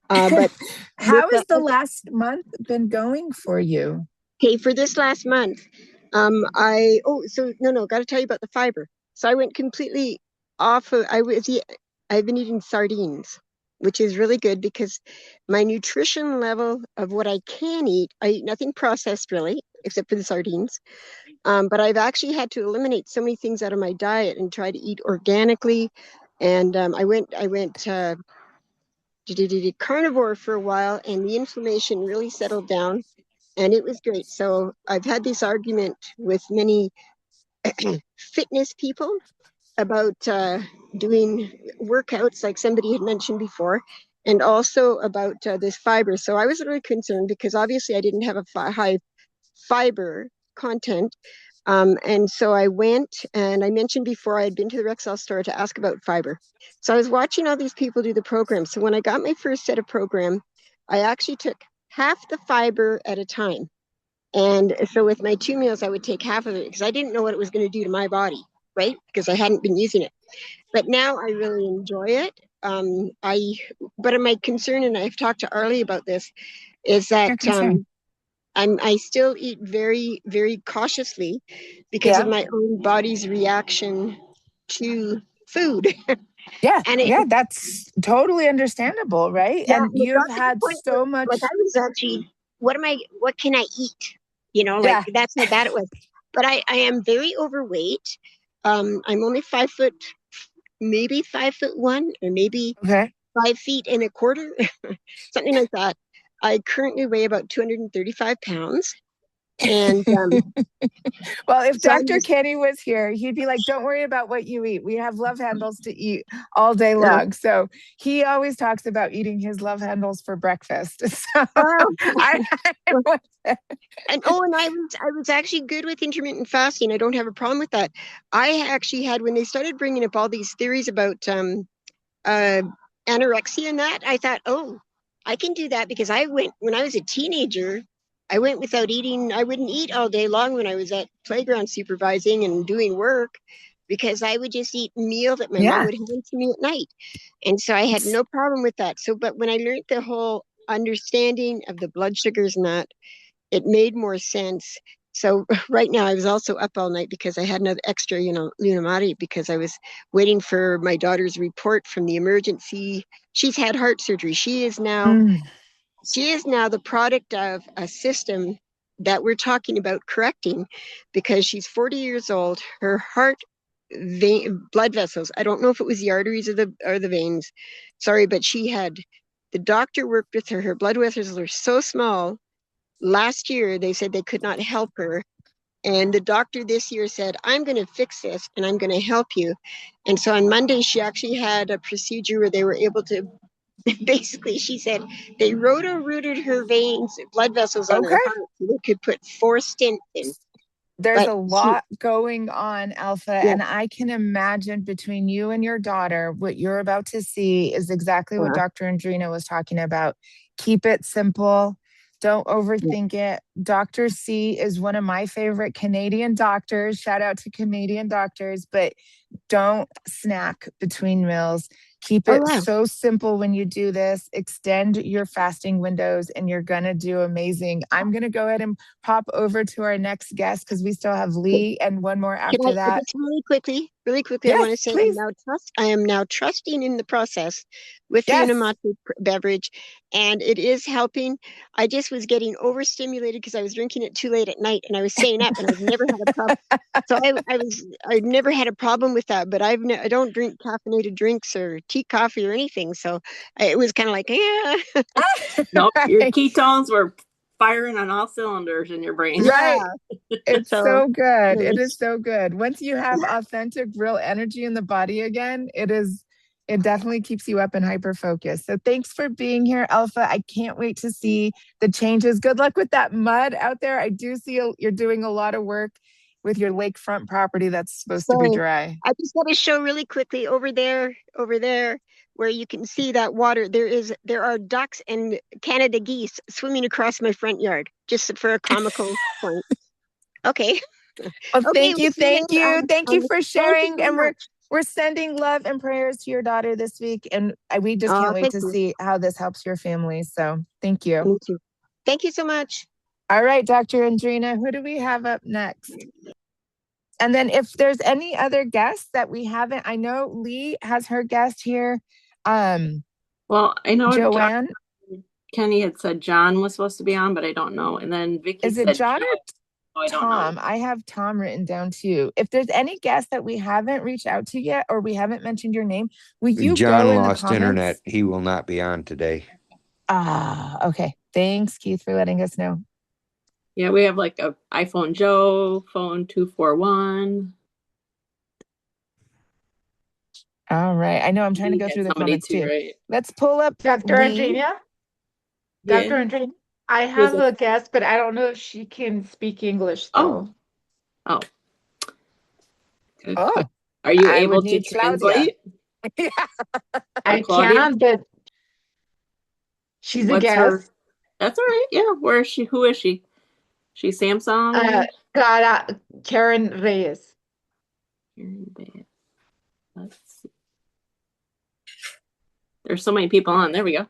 But with How has the last month been going for you? okay, for this last month, got to tell you about the fiber. So I went completely off of, I've been eating sardines, which is really good because my nutrition level of what I can eat, I eat nothing processed really, except for the sardines. But I've actually had to eliminate so many things out of my diet and try to eat organically. And I went carnivore for a while, and the inflammation really settled down, and it was great. So I've had this argument with many fitness people about doing workouts, like somebody had mentioned before, and also about this fiber. So I was really concerned because obviously I didn't have a high fiber content. And so I went, and I mentioned before I had been to the Rexall store to ask about fiber. So I was watching all these people do the program. So when I got my first set of program, I actually took half the fiber at a time. And so with my 2 meals, I would take half of it because I didn't know what it was going to do to my body, right? Because I hadn't been using it. But now I really enjoy it. But my concern, and I've talked to Arlie about this, is that I still eat very, very cautiously because of my own body's reaction to food. Yeah, that's totally understandable, right? Yeah, And it you've got to the had point so where, much. like, I was actually, what can I eat? That's how bad it was. But I am very overweight. I'm only 5 foot, maybe 5'1", or maybe 5 feet and a quarter, something like that. I currently weigh about 235 pounds. And well, if so Dr. Kenny was here, he'd be like, don't worry about what you eat. We have love handles to eat all day long. So he always talks about eating his love handles for breakfast. So and I was actually good with intermittent fasting. I don't have a problem with that. I actually had, when they started bringing up all these theories about anorexia and that, I thought, oh, I can do that because when I was a teenager, I went without eating. I wouldn't eat all day long when I was at playground supervising and doing work because I would just eat a meal that my mom would hand to me at night. And so I had no problem with that. So, but when I learned the whole understanding of the blood sugars and that, it made more sense. So right now I was also up all night because I had another extra, Luna Mari, because I was waiting for my daughter's report from the emergency. She's had heart surgery. She is now the product of a system that we're talking about correcting because she's 40 years old. Her heart blood vessels, I don't know if it was the arteries or the veins. Sorry, but the doctor worked with her. Her blood vessels are so small. Last year, they said they could not help her. And the doctor this year said, I'm going to fix this and I'm going to help you. And so on Monday, she actually had a procedure where they were able to, basically, she said, they roto-rooted her veins, blood vessels on her heart. So they could put 4 stents in. There's a lot going on, Alpha, and I can imagine between you and your daughter, what you're about to see is exactly what Dr. Andrina was talking about. Keep it simple. Don't overthink it. Dr. C is one of my favorite Canadian doctors. Shout out to Canadian doctors, but don't snack between meals. Keep it so simple when you do this. Extend your fasting windows and you're going to do amazing. I'm going to go ahead and pop over to our next guest because we still have Lee and one more after that. Just really quickly, yes, I want to say I am now trusting in the process with the Unamate beverage, and it is helping. I just was getting overstimulated because I was drinking it too late at night and I was staying up, and I've never had a problem. So I've never had a problem with that, but I don't drink caffeinated drinks or tea, coffee, or anything. So it was kind of like, Nope, your ketones were firing on all cylinders in your brain. Right. It's so good. It is so good. Once you have authentic, real energy in the body again, it is It definitely keeps you up and hyper focused. So thanks for being here, Alpha. I can't wait to see the changes. Good luck with that mud out there. I do see you're doing a lot of work with your lakefront property that's supposed to be So dry. I just want to show really quickly over there, where you can see that water. There are ducks and Canada geese swimming across my front yard, just for a comical point. Okay. Well, Okay, thank you, we'll see thank later. you, thank you for Thank you sharing. very And much. we're sending love and prayers to your daughter this week, and we just can't Oh, wait thank to you. see how this helps your family. So thank you. Me too. Thank you so much. All right, Dr. Andrina, who do we have up next? And then if there's any other guests that we haven't, I know Lee has her guest here. Well, I know Joanne. Kenny had said John was supposed to be on, but I don't know. And then Vicky Is it said John Joe. or I don't Tom? know. I have Tom written down too. If there's any guests that we haven't reached out to yet, or we haven't mentioned your name, will you John go in the lost comments? internet. He will not be on today. Ah, okay. Thanks, Keith, for letting us know. Yeah, we have like a iPhone Joe, phone 241. All right. I know I'm trying to go had through the somebody comments too, too. right? Let's pull up Dr. Lee. Andrina? Yeah. Dr. Andrina, I Who's have it? a guest, but I don't know if she can speak English though. Oh. Oh, Are you I able would to need Claudia. translate? I Claudia? can, but she's a What's guest. her? That's all right. Yeah. Where is she? Who is she? She's Samsung. Karen Reyes. Let's see. There's so many people on. There we go.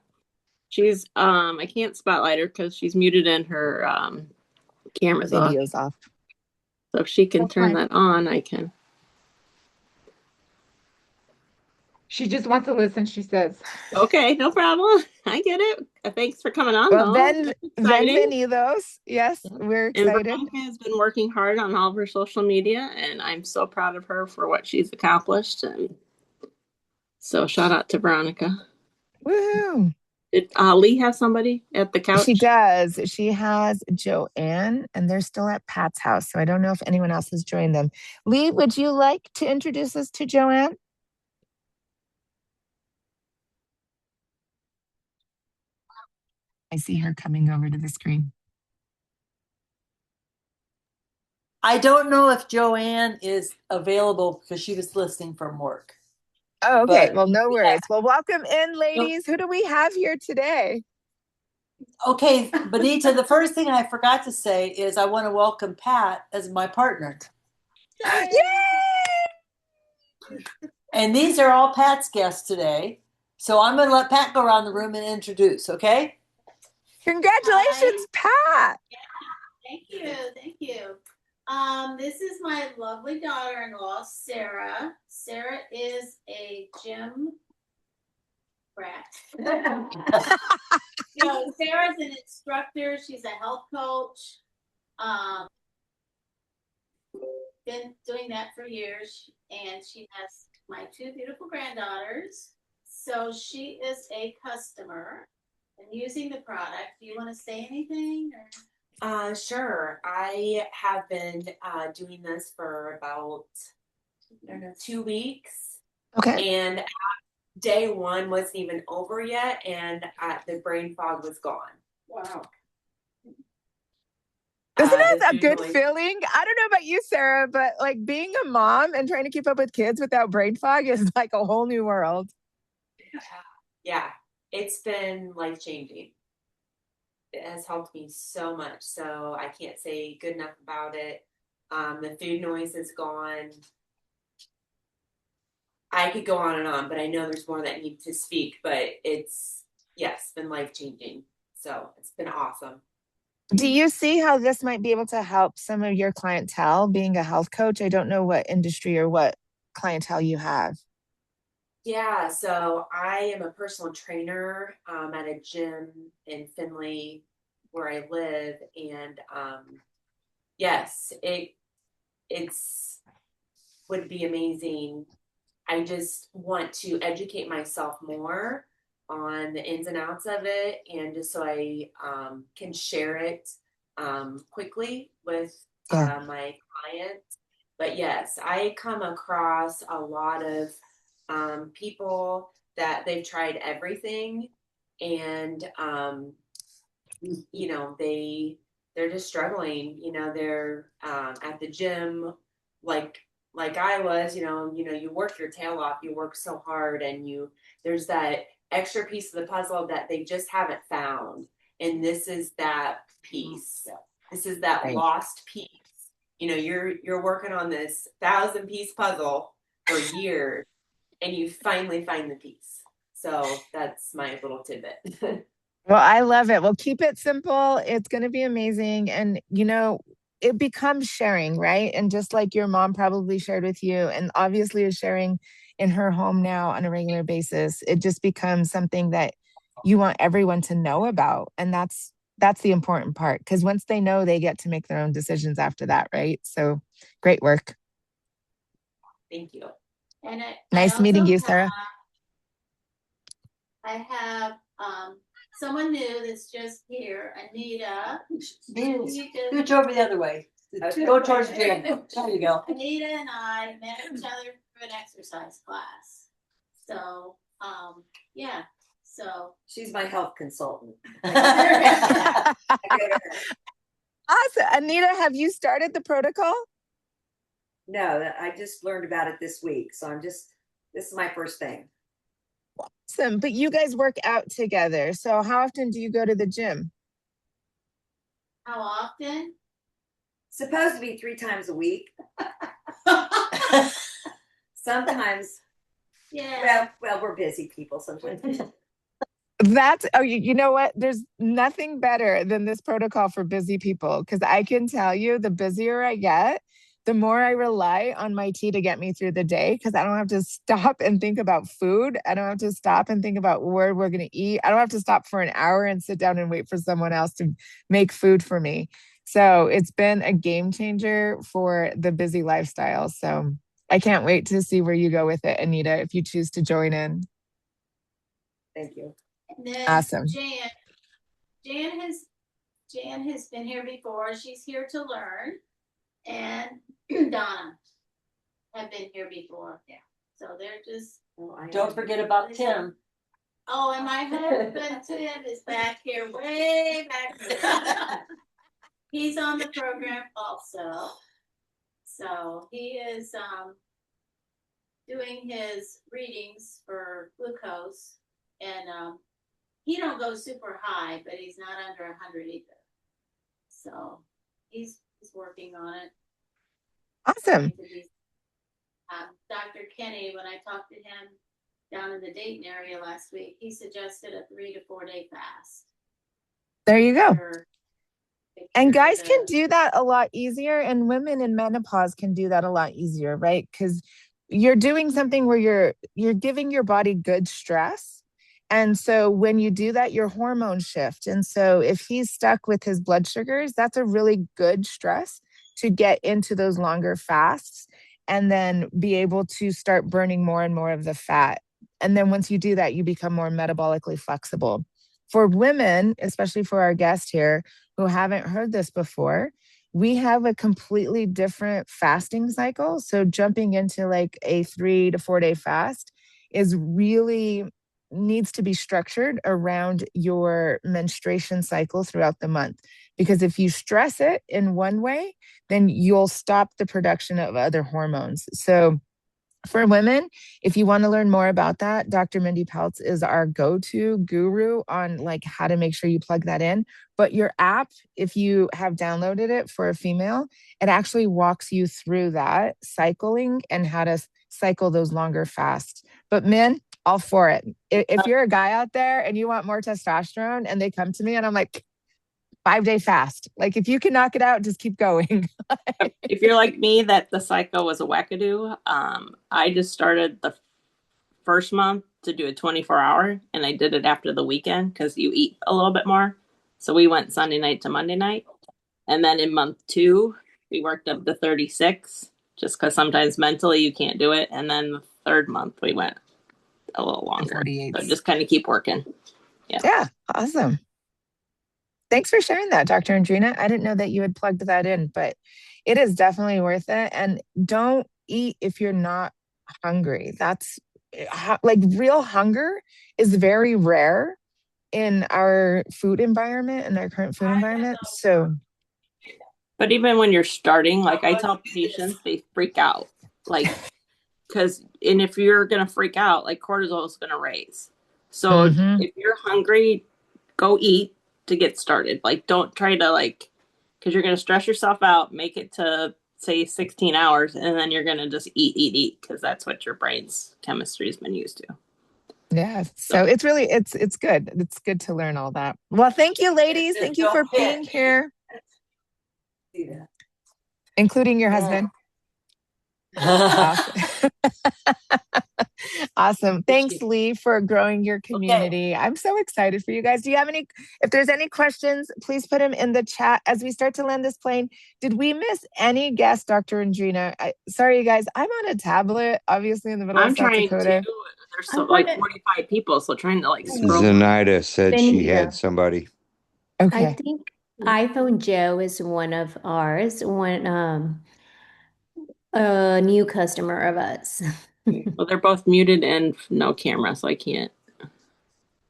She's I can't spotlight her because she's muted and her camera's Video's off. off. So if she can That's turn fine. that on, I can. She just wants to listen, she says. Okay, no problem. I get it. Thanks for coming on, Well, though. then, That's exciting. bienvenidos. Yes, we're And excited. Veronica has been working hard on all of her social media, and I'm so proud of her for what she's accomplished. And so, shout out to Veronica. Woohoo! Did Lee have somebody at the couch? She does. She has Joanne, and they're still at Pat's house. So I don't know if anyone else has joined them. Lee, would you like to introduce us to Joanne? I see her coming over to the screen. I don't know if Joanne is available because she was listening from work. Oh, okay. But- Well, no worries. Well, welcome in, ladies. Who do we have here today? Okay, Benita, the first thing I forgot to say is I want to welcome Pat as my partner. Yay! And these are all Pat's guests today. So I'm going to let Pat go around the room and introduce, okay? Congratulations, Pat. Thank you. Thank you. This is my lovely daughter-in-law, Sarah. Sarah is a gym rat. So Sarah's an instructor. She's a health coach. Been doing that for years, and she has my two beautiful granddaughters. So she is a customer and using the product. Do you want to say anything? Or? Sure. I have been doing this for about 2 weeks. Okay. And day one wasn't even over yet, and the brain fog was gone. Wow. Isn't that a good usually- feeling? I don't know about you, Sarah, but like being a mom and trying to keep up with kids without brain fog is like a whole new world. Yeah, it's been life-changing. It has helped me so much, so I can't say good enough about it. The food noise is gone. I could go on, but I know there's more that need to speak, but it's been life-changing. So it's been awesome. Do you see how this might be able to help some of your clientele being a health coach? I don't know what industry or what clientele you have. Yeah, so I am a personal trainer at a gym in Findlay where I live, and yes, it's would be amazing. I just want to educate myself more on the ins and outs of it, and just so I can share it quickly with my clients. But yes, I come across a lot of people that they've tried everything and you know, they're just struggling, you know, they're at the gym like I was, you know, you work your tail off, you work so hard, and there's that extra piece of the puzzle that they just haven't found. And this is that piece. This is that lost piece. You know, you're working on this 1,000-piece puzzle for years, and you finally find the piece. So that's my little tidbit. Well, I love it. Well, keep it simple. It's going to be amazing. And, you know, it becomes sharing, right? And just like your mom probably shared with you, and obviously is sharing in her home now on a regular basis, it just becomes something that you want everyone to know about. And that's the important part, because once they know, they get to make their own decisions after that, right? So great work. Thank you. And nice meeting you, Sarah. I have someone new that's just here, Anita. Scooch over the other way. Go towards Jan. There you go. Anita and I met each other through an exercise class. So, yeah. So she's my health consultant. Awesome. Anita, have you started the protocol? No, I just learned about it this week. So this is my first thing. Awesome. But you guys work out together. So how often do you go to the gym? How often? Supposed to be 3 times a week. Sometimes. Yeah. Well, we're busy people sometimes. You know what? There's nothing better than this protocol for busy people, because I can tell you, the busier I get, the more I rely on my tea to get me through the day, because I don't have to stop and think about food. I don't have to stop and think about where we're going to eat. I don't have to stop for an hour and sit down and wait for someone else to make food for me. So it's been a game changer for the busy lifestyle. So I can't wait to see where you go with it, Anita, if you choose to join in. Thank you. And then Awesome. Jan has been here before. She's here to learn. And Donna have been here before. Yeah. So they're just. Don't forget about Tim. Oh, and my husband Tim is back here, way back there. He's on the program also. So he is doing his readings for glucose, and he don't go super high, but he's not under 100 either. So he's working on it. Awesome. Dr. Kenny, when I talked to him down in the Dayton area last week, he suggested a 3 to 4 day fast. There you go. And guys can do that a lot easier, and women in menopause can do that a lot easier, right? Because you're doing something where you're giving your body good stress. And so when you do that, your hormones shift. And so if he's stuck with his blood sugars, that's a really good stress to get into those longer fasts and then be able to start burning more and more of the fat. And then once you do that, you become more metabolically flexible. For women, especially for our guest here who haven't heard this before, we have a completely different fasting cycle. So jumping into like a 3 to 4 day fast is really needs to be structured around your menstruation cycle throughout the month. Because if you stress it in one way, then you'll stop the production of other hormones. So for women, if you want to learn more about that, Dr. Mindy Peltz is our go-to guru on like how to make sure you plug that in. But your app, if you have downloaded it for a female, it actually walks you through that cycling and how to cycle those longer fasts. But men, all for it. If you're a guy out there and you want more testosterone and they come to me and I'm like, 5-day fast. Like if you can knock it out, just keep going. If you're like me, that the cycle was a wackadoo. I just started the first month to do a 24-hour, and I did it after the weekend because you eat a little bit more. So we went Sunday night to Monday night. And then in month 2, we worked up to 36 just because sometimes mentally you can't do it. And then the 3rd month we went a little longer. So just kind of keep working. Yeah. Awesome. Thanks for sharing that, Dr. Andrina. I didn't know that you had plugged that in, but it is definitely worth it. And don't eat if you're not hungry. That's like real hunger is very rare in our food environment, in our current food environment. So, But even when you're starting, like I tell patients, they freak out. Like, and if you're going to freak out, like cortisol is going to raise. So if you're hungry, go eat to get started. Like, don't try to because you're going to stress yourself out, make it to say 16 hours, and then you're going to just eat, because that's what your brain's chemistry has been used to. Yeah. So it's really, it's good. It's good to learn all that. Well, thank you, ladies. Thank you for being here. Including your husband. Awesome. Awesome. Thanks, Lee, for growing your community. I'm so excited for you guys. Do you have if there's any questions, please put them in the chat as we start to land this plane. Did we miss any guests, Dr. Andrina? Sorry, you guys. I'm on a tablet, obviously in the middle of South Dakota. There's 45 people, so trying to scroll. Zenaida said she had somebody. Okay. I think iPhone Joe is one of ours, a new customer of us. Well, they're both muted and no camera, so I can't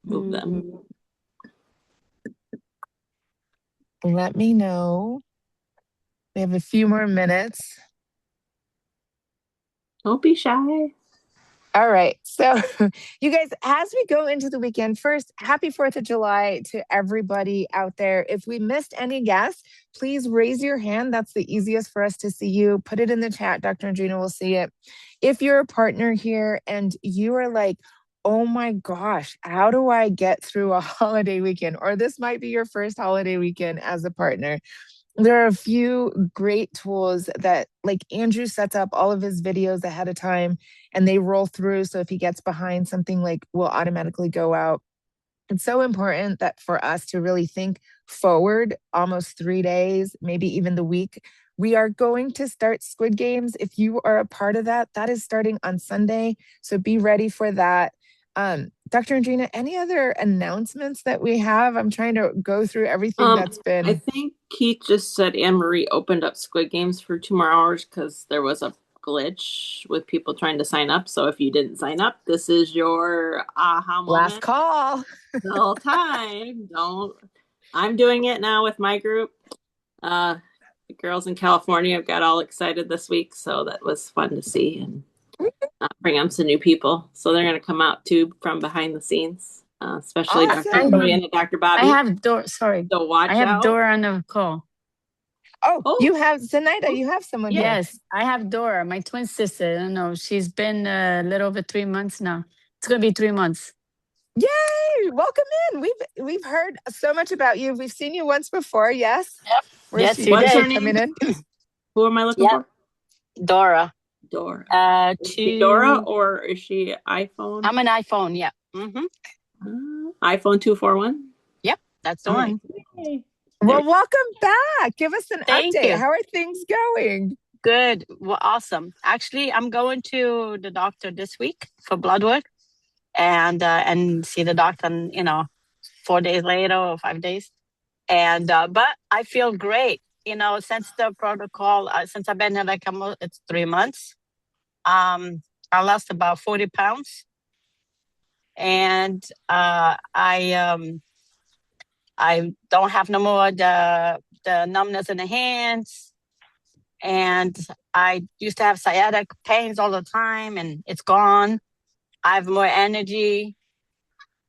move them. Let me know. We have a few more minutes. Don't be shy. All right. So you guys, as we go into the weekend, first, happy 4th of July to everybody out there. If we missed any guests, please raise your hand. That's the easiest for us to see you. Put it in the chat. Dr. Andrina will see it. If you're a partner here and you are like, oh my gosh, how do I get through a holiday weekend? Or this might be your first holiday weekend as a partner. There are a few great tools that, like, Andrew sets up all of his videos ahead of time and they roll through. So if he gets behind, something like will automatically go out. It's so important that for us to really think forward almost 3 days, maybe even the week. We are going to start Squid Games. If you are a part of that, that is starting on Sunday. So be ready for that. Dr. Andrina, any other announcements that we have? I'm trying to go through everything that's been. I think Keith just said Anne Marie opened up Squid Games for 2 more hours because there was a glitch with people trying to sign up. So if you didn't sign up, this is your aha moment. Last call. The whole time. I'm doing it now with my group. The girls in California got all excited this week, so that was fun to see and bring them some new people. So they're going to come out too from behind the scenes, especially Awesome. Dr. Chloe and Dr. Bobby. I have Dora. Sorry. So watch I have out. Dora on the call. Oh, you have Zenaida. You have someone here. Yes, I have Dora, my twin sister. I don't know. She's been a little over 3 months now. It's going to be 3 months. Yay! Welcome in. We've heard so much about you. We've seen you once before. Yes. Yep. Where's Yes, you What's her did. coming name? in? Who am I looking for? Dora. Dora. Is she Dora or is she iPhone? I'm an iPhone. Yeah. iPhone 241. Yep. That's the All one. right. Well, welcome back. Give us an Thank update. you. How are things going? Good. Well, awesome. Actually, I'm going to the doctor this week for blood work and see the doctor, 4 days later or 5 days. And, but I feel great, since the protocol, since I've been here it's 3 months. I lost about 40 pounds and, I don't have no more the numbness in the hands. And I used to have sciatic pains all the time and it's gone. I have more energy.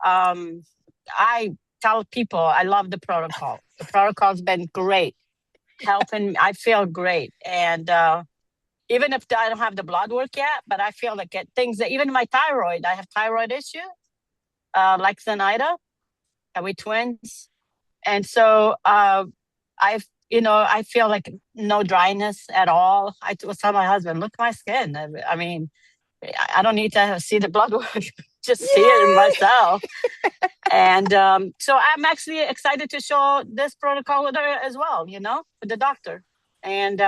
I tell people I love the protocol. The protocol's been great, helping. I feel great. And even if I don't have the blood work yet, but I feel like things that even my thyroid, I have thyroid issue, like Zenaida, and we twins. And so I feel like no dryness at all. I was telling my husband, look at my skin. I mean, I don't need to see the blood work, just see it in myself. And so I'm actually excited to show this protocol with her as well, with the doctor. And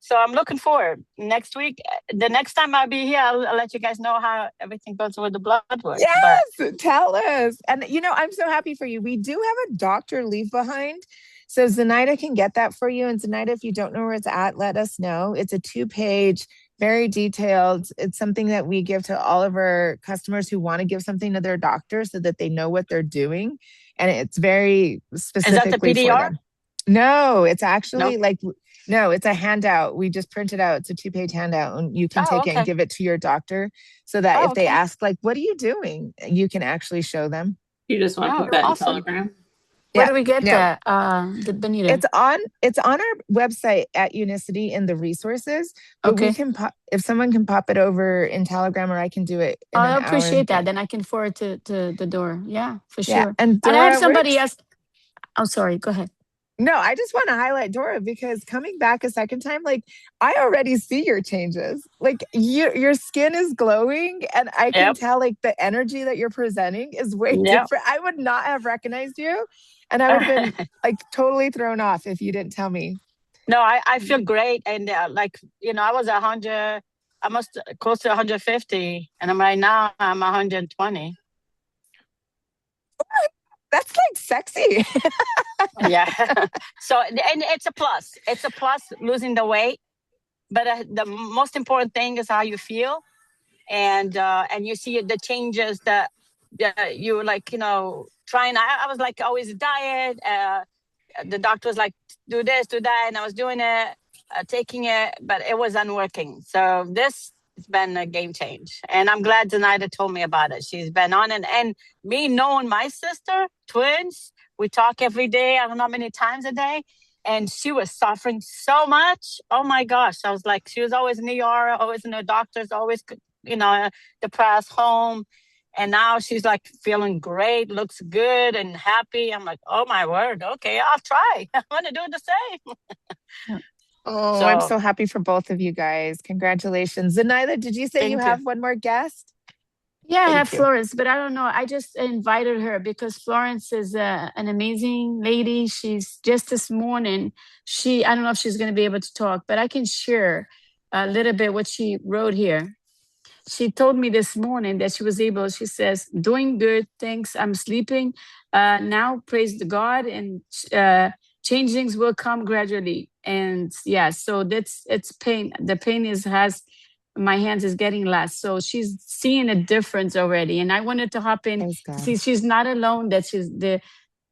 so I'm looking forward. Next week, the next time I'll be here, I'll let you guys know how everything goes with the blood work. Yes, tell us. And, I'm so happy for you. We do have a doctor leave behind. So Zenaida can get that for you. And Zenaida, if you don't know where it's at, let us know. It's a 2-page very detailed. It's something that we give to all of our customers who want to give something to their doctor so that they know what they're doing. And it's very specifically for PDR? them. No, it's No? actually no, it's a handout. We just print it out. It's a 2-page handout, and you can Oh, take it and okay. give it to your doctor so that Oh, if they okay. ask, like, what are you doing? You can actually show them. You just want to Oh, put that in awesome. Telegram. Where Yeah. do we get No. that, Benita? It's on our website at Unicity in the resources, but we Okay. can if someone can pop it over in Telegram, or I can do it in I an hour. appreciate that. Then I can forward to the door. Yeah, for Yeah. sure. And And I have Dora, somebody else. Oh, sorry. Go ahead. no, I just want to highlight Dora, because coming back a second time, like, I already see your changes. Like, your skin is glowing, and I can Yep. tell, like, the energy that you're presenting is way Yep. different. I would not have recognized you, and I would have been like totally thrown off if you didn't tell me. No, I feel great. And like, I was 100, almost close to 150. And right now I'm 120. That's like sexy. Yeah. So, and it's a plus. It's a plus losing the weight. But the most important thing is how you feel. And you see the changes that you like, trying. I was like always diet. The doctor was like, do this, do that. And I was doing it, taking it, but it was unworking. So this has been a game change. And I'm glad Zenaida told me about it. She's been on it. And me knowing my sister, twins, we talk every day. I don't know how many times a day. And she was suffering so much. Oh my gosh. I was like, she was always in the ER, always in the doctor's, always, depressed, home. And now she's like feeling great, looks good and happy. I'm like, oh my word. Okay, I'll try. I want to do the same. Oh, I'm so happy for both of you guys. Congratulations. Zenaida, did you say you Thank have you. one more guest? Yeah, I Thank have you. Florence, but I don't know. I just invited her because Florence is an amazing lady. She's just this morning. I don't know if she's going to be able to talk, but I can share a little bit what she wrote here. She told me this morning that she says, doing good, thanks. I'm sleeping now, praise the God, and changings will come gradually. And yeah, so it's pain. The pain my hands is getting less. So she's seeing a difference already. And I wanted to hop in to see she's not alone, that she's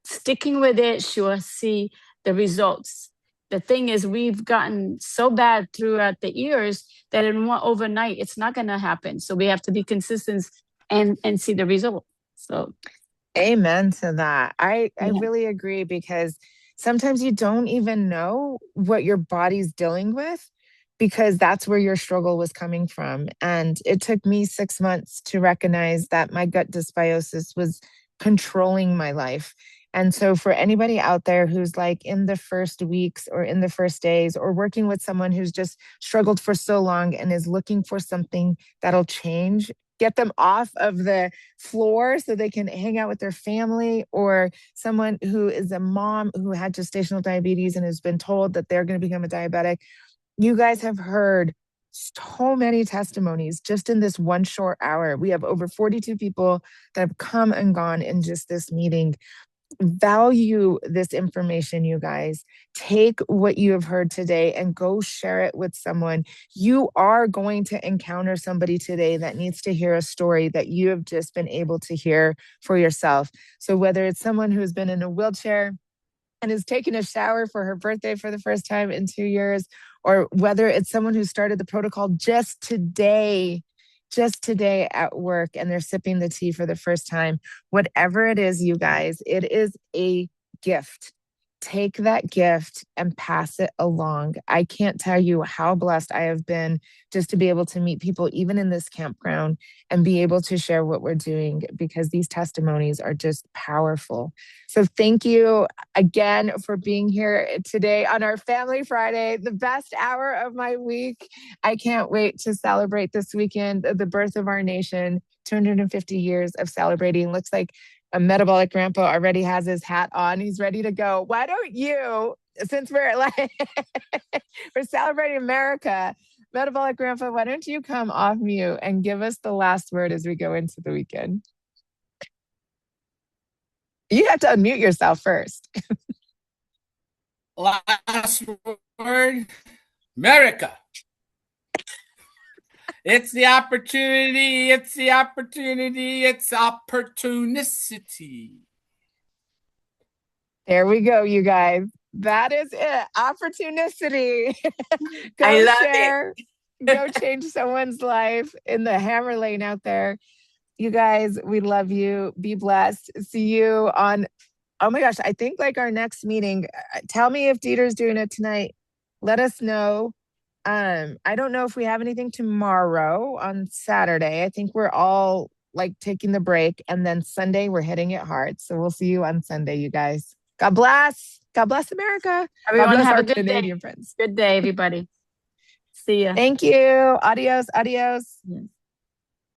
sticking with it. She'll see the results. The thing is, we've gotten so bad throughout the years that overnight, it's not going to happen. So we have to be consistent and see the result. So, amen to that. I really agree, because sometimes you don't even know what your body's dealing with, because that's where your struggle was coming from. And it took me 6 months to recognize that my gut dysbiosis was controlling my life. And so for anybody out there who's like in the first weeks or in the first days, or working with someone who's just struggled for so long and is looking for something that'll change, get them off of the floor so they can hang out with their family, or someone who is a mom who had gestational diabetes and has been told that they're going to become a diabetic. You guys have heard so many testimonies just in this one short hour. We have over 42 people that have come and gone in just this meeting. Value this information, you guys. Take what you have heard today and go share it with someone. You are going to encounter somebody today that needs to hear a story that you have just been able to hear for yourself. So whether it's someone who's been in a wheelchair and is taking a shower for her birthday for the first time in 2 years, or whether it's someone who started the protocol just today at work and they're sipping the tea for the first time, whatever it is, you guys, it is a gift. Take that gift and pass it along. I can't tell you how blessed I have been just to be able to meet people, even in this campground, and be able to share what we're doing, because these testimonies are just powerful. So thank you again for being here today on our Family Friday, the best hour of my week. I can't wait to celebrate this weekend, the birth of our nation, 250 years of celebrating. Looks like a metabolic grandpa already has his hat on. He's ready to go. Why don't you, since we're we're celebrating America, metabolic grandpa, why don't you come off mute and give us the last word as we go into the weekend? You have to unmute yourself first. Last word, America. It's the opportunity. It's the opportunity. It's opportunicity. There we go, you guys. That is it. Opportunicity. Go I love share. Go change someone's life in the hammer lane out there. You guys, we love you. Be blessed. See you on, oh my gosh, I think like our next meeting. Tell me if Dieter's doing it tonight. Let us know. I don't know if we have anything tomorrow on Saturday. I think we're all like taking the break. And then Sunday, we're hitting it hard. So we'll see you on Sunday, you guys. God bless. God bless America. Everyone God bless have our a good Canadian day. friends. Good day, everybody. See ya. Thank you. Adios. Adios. Yes.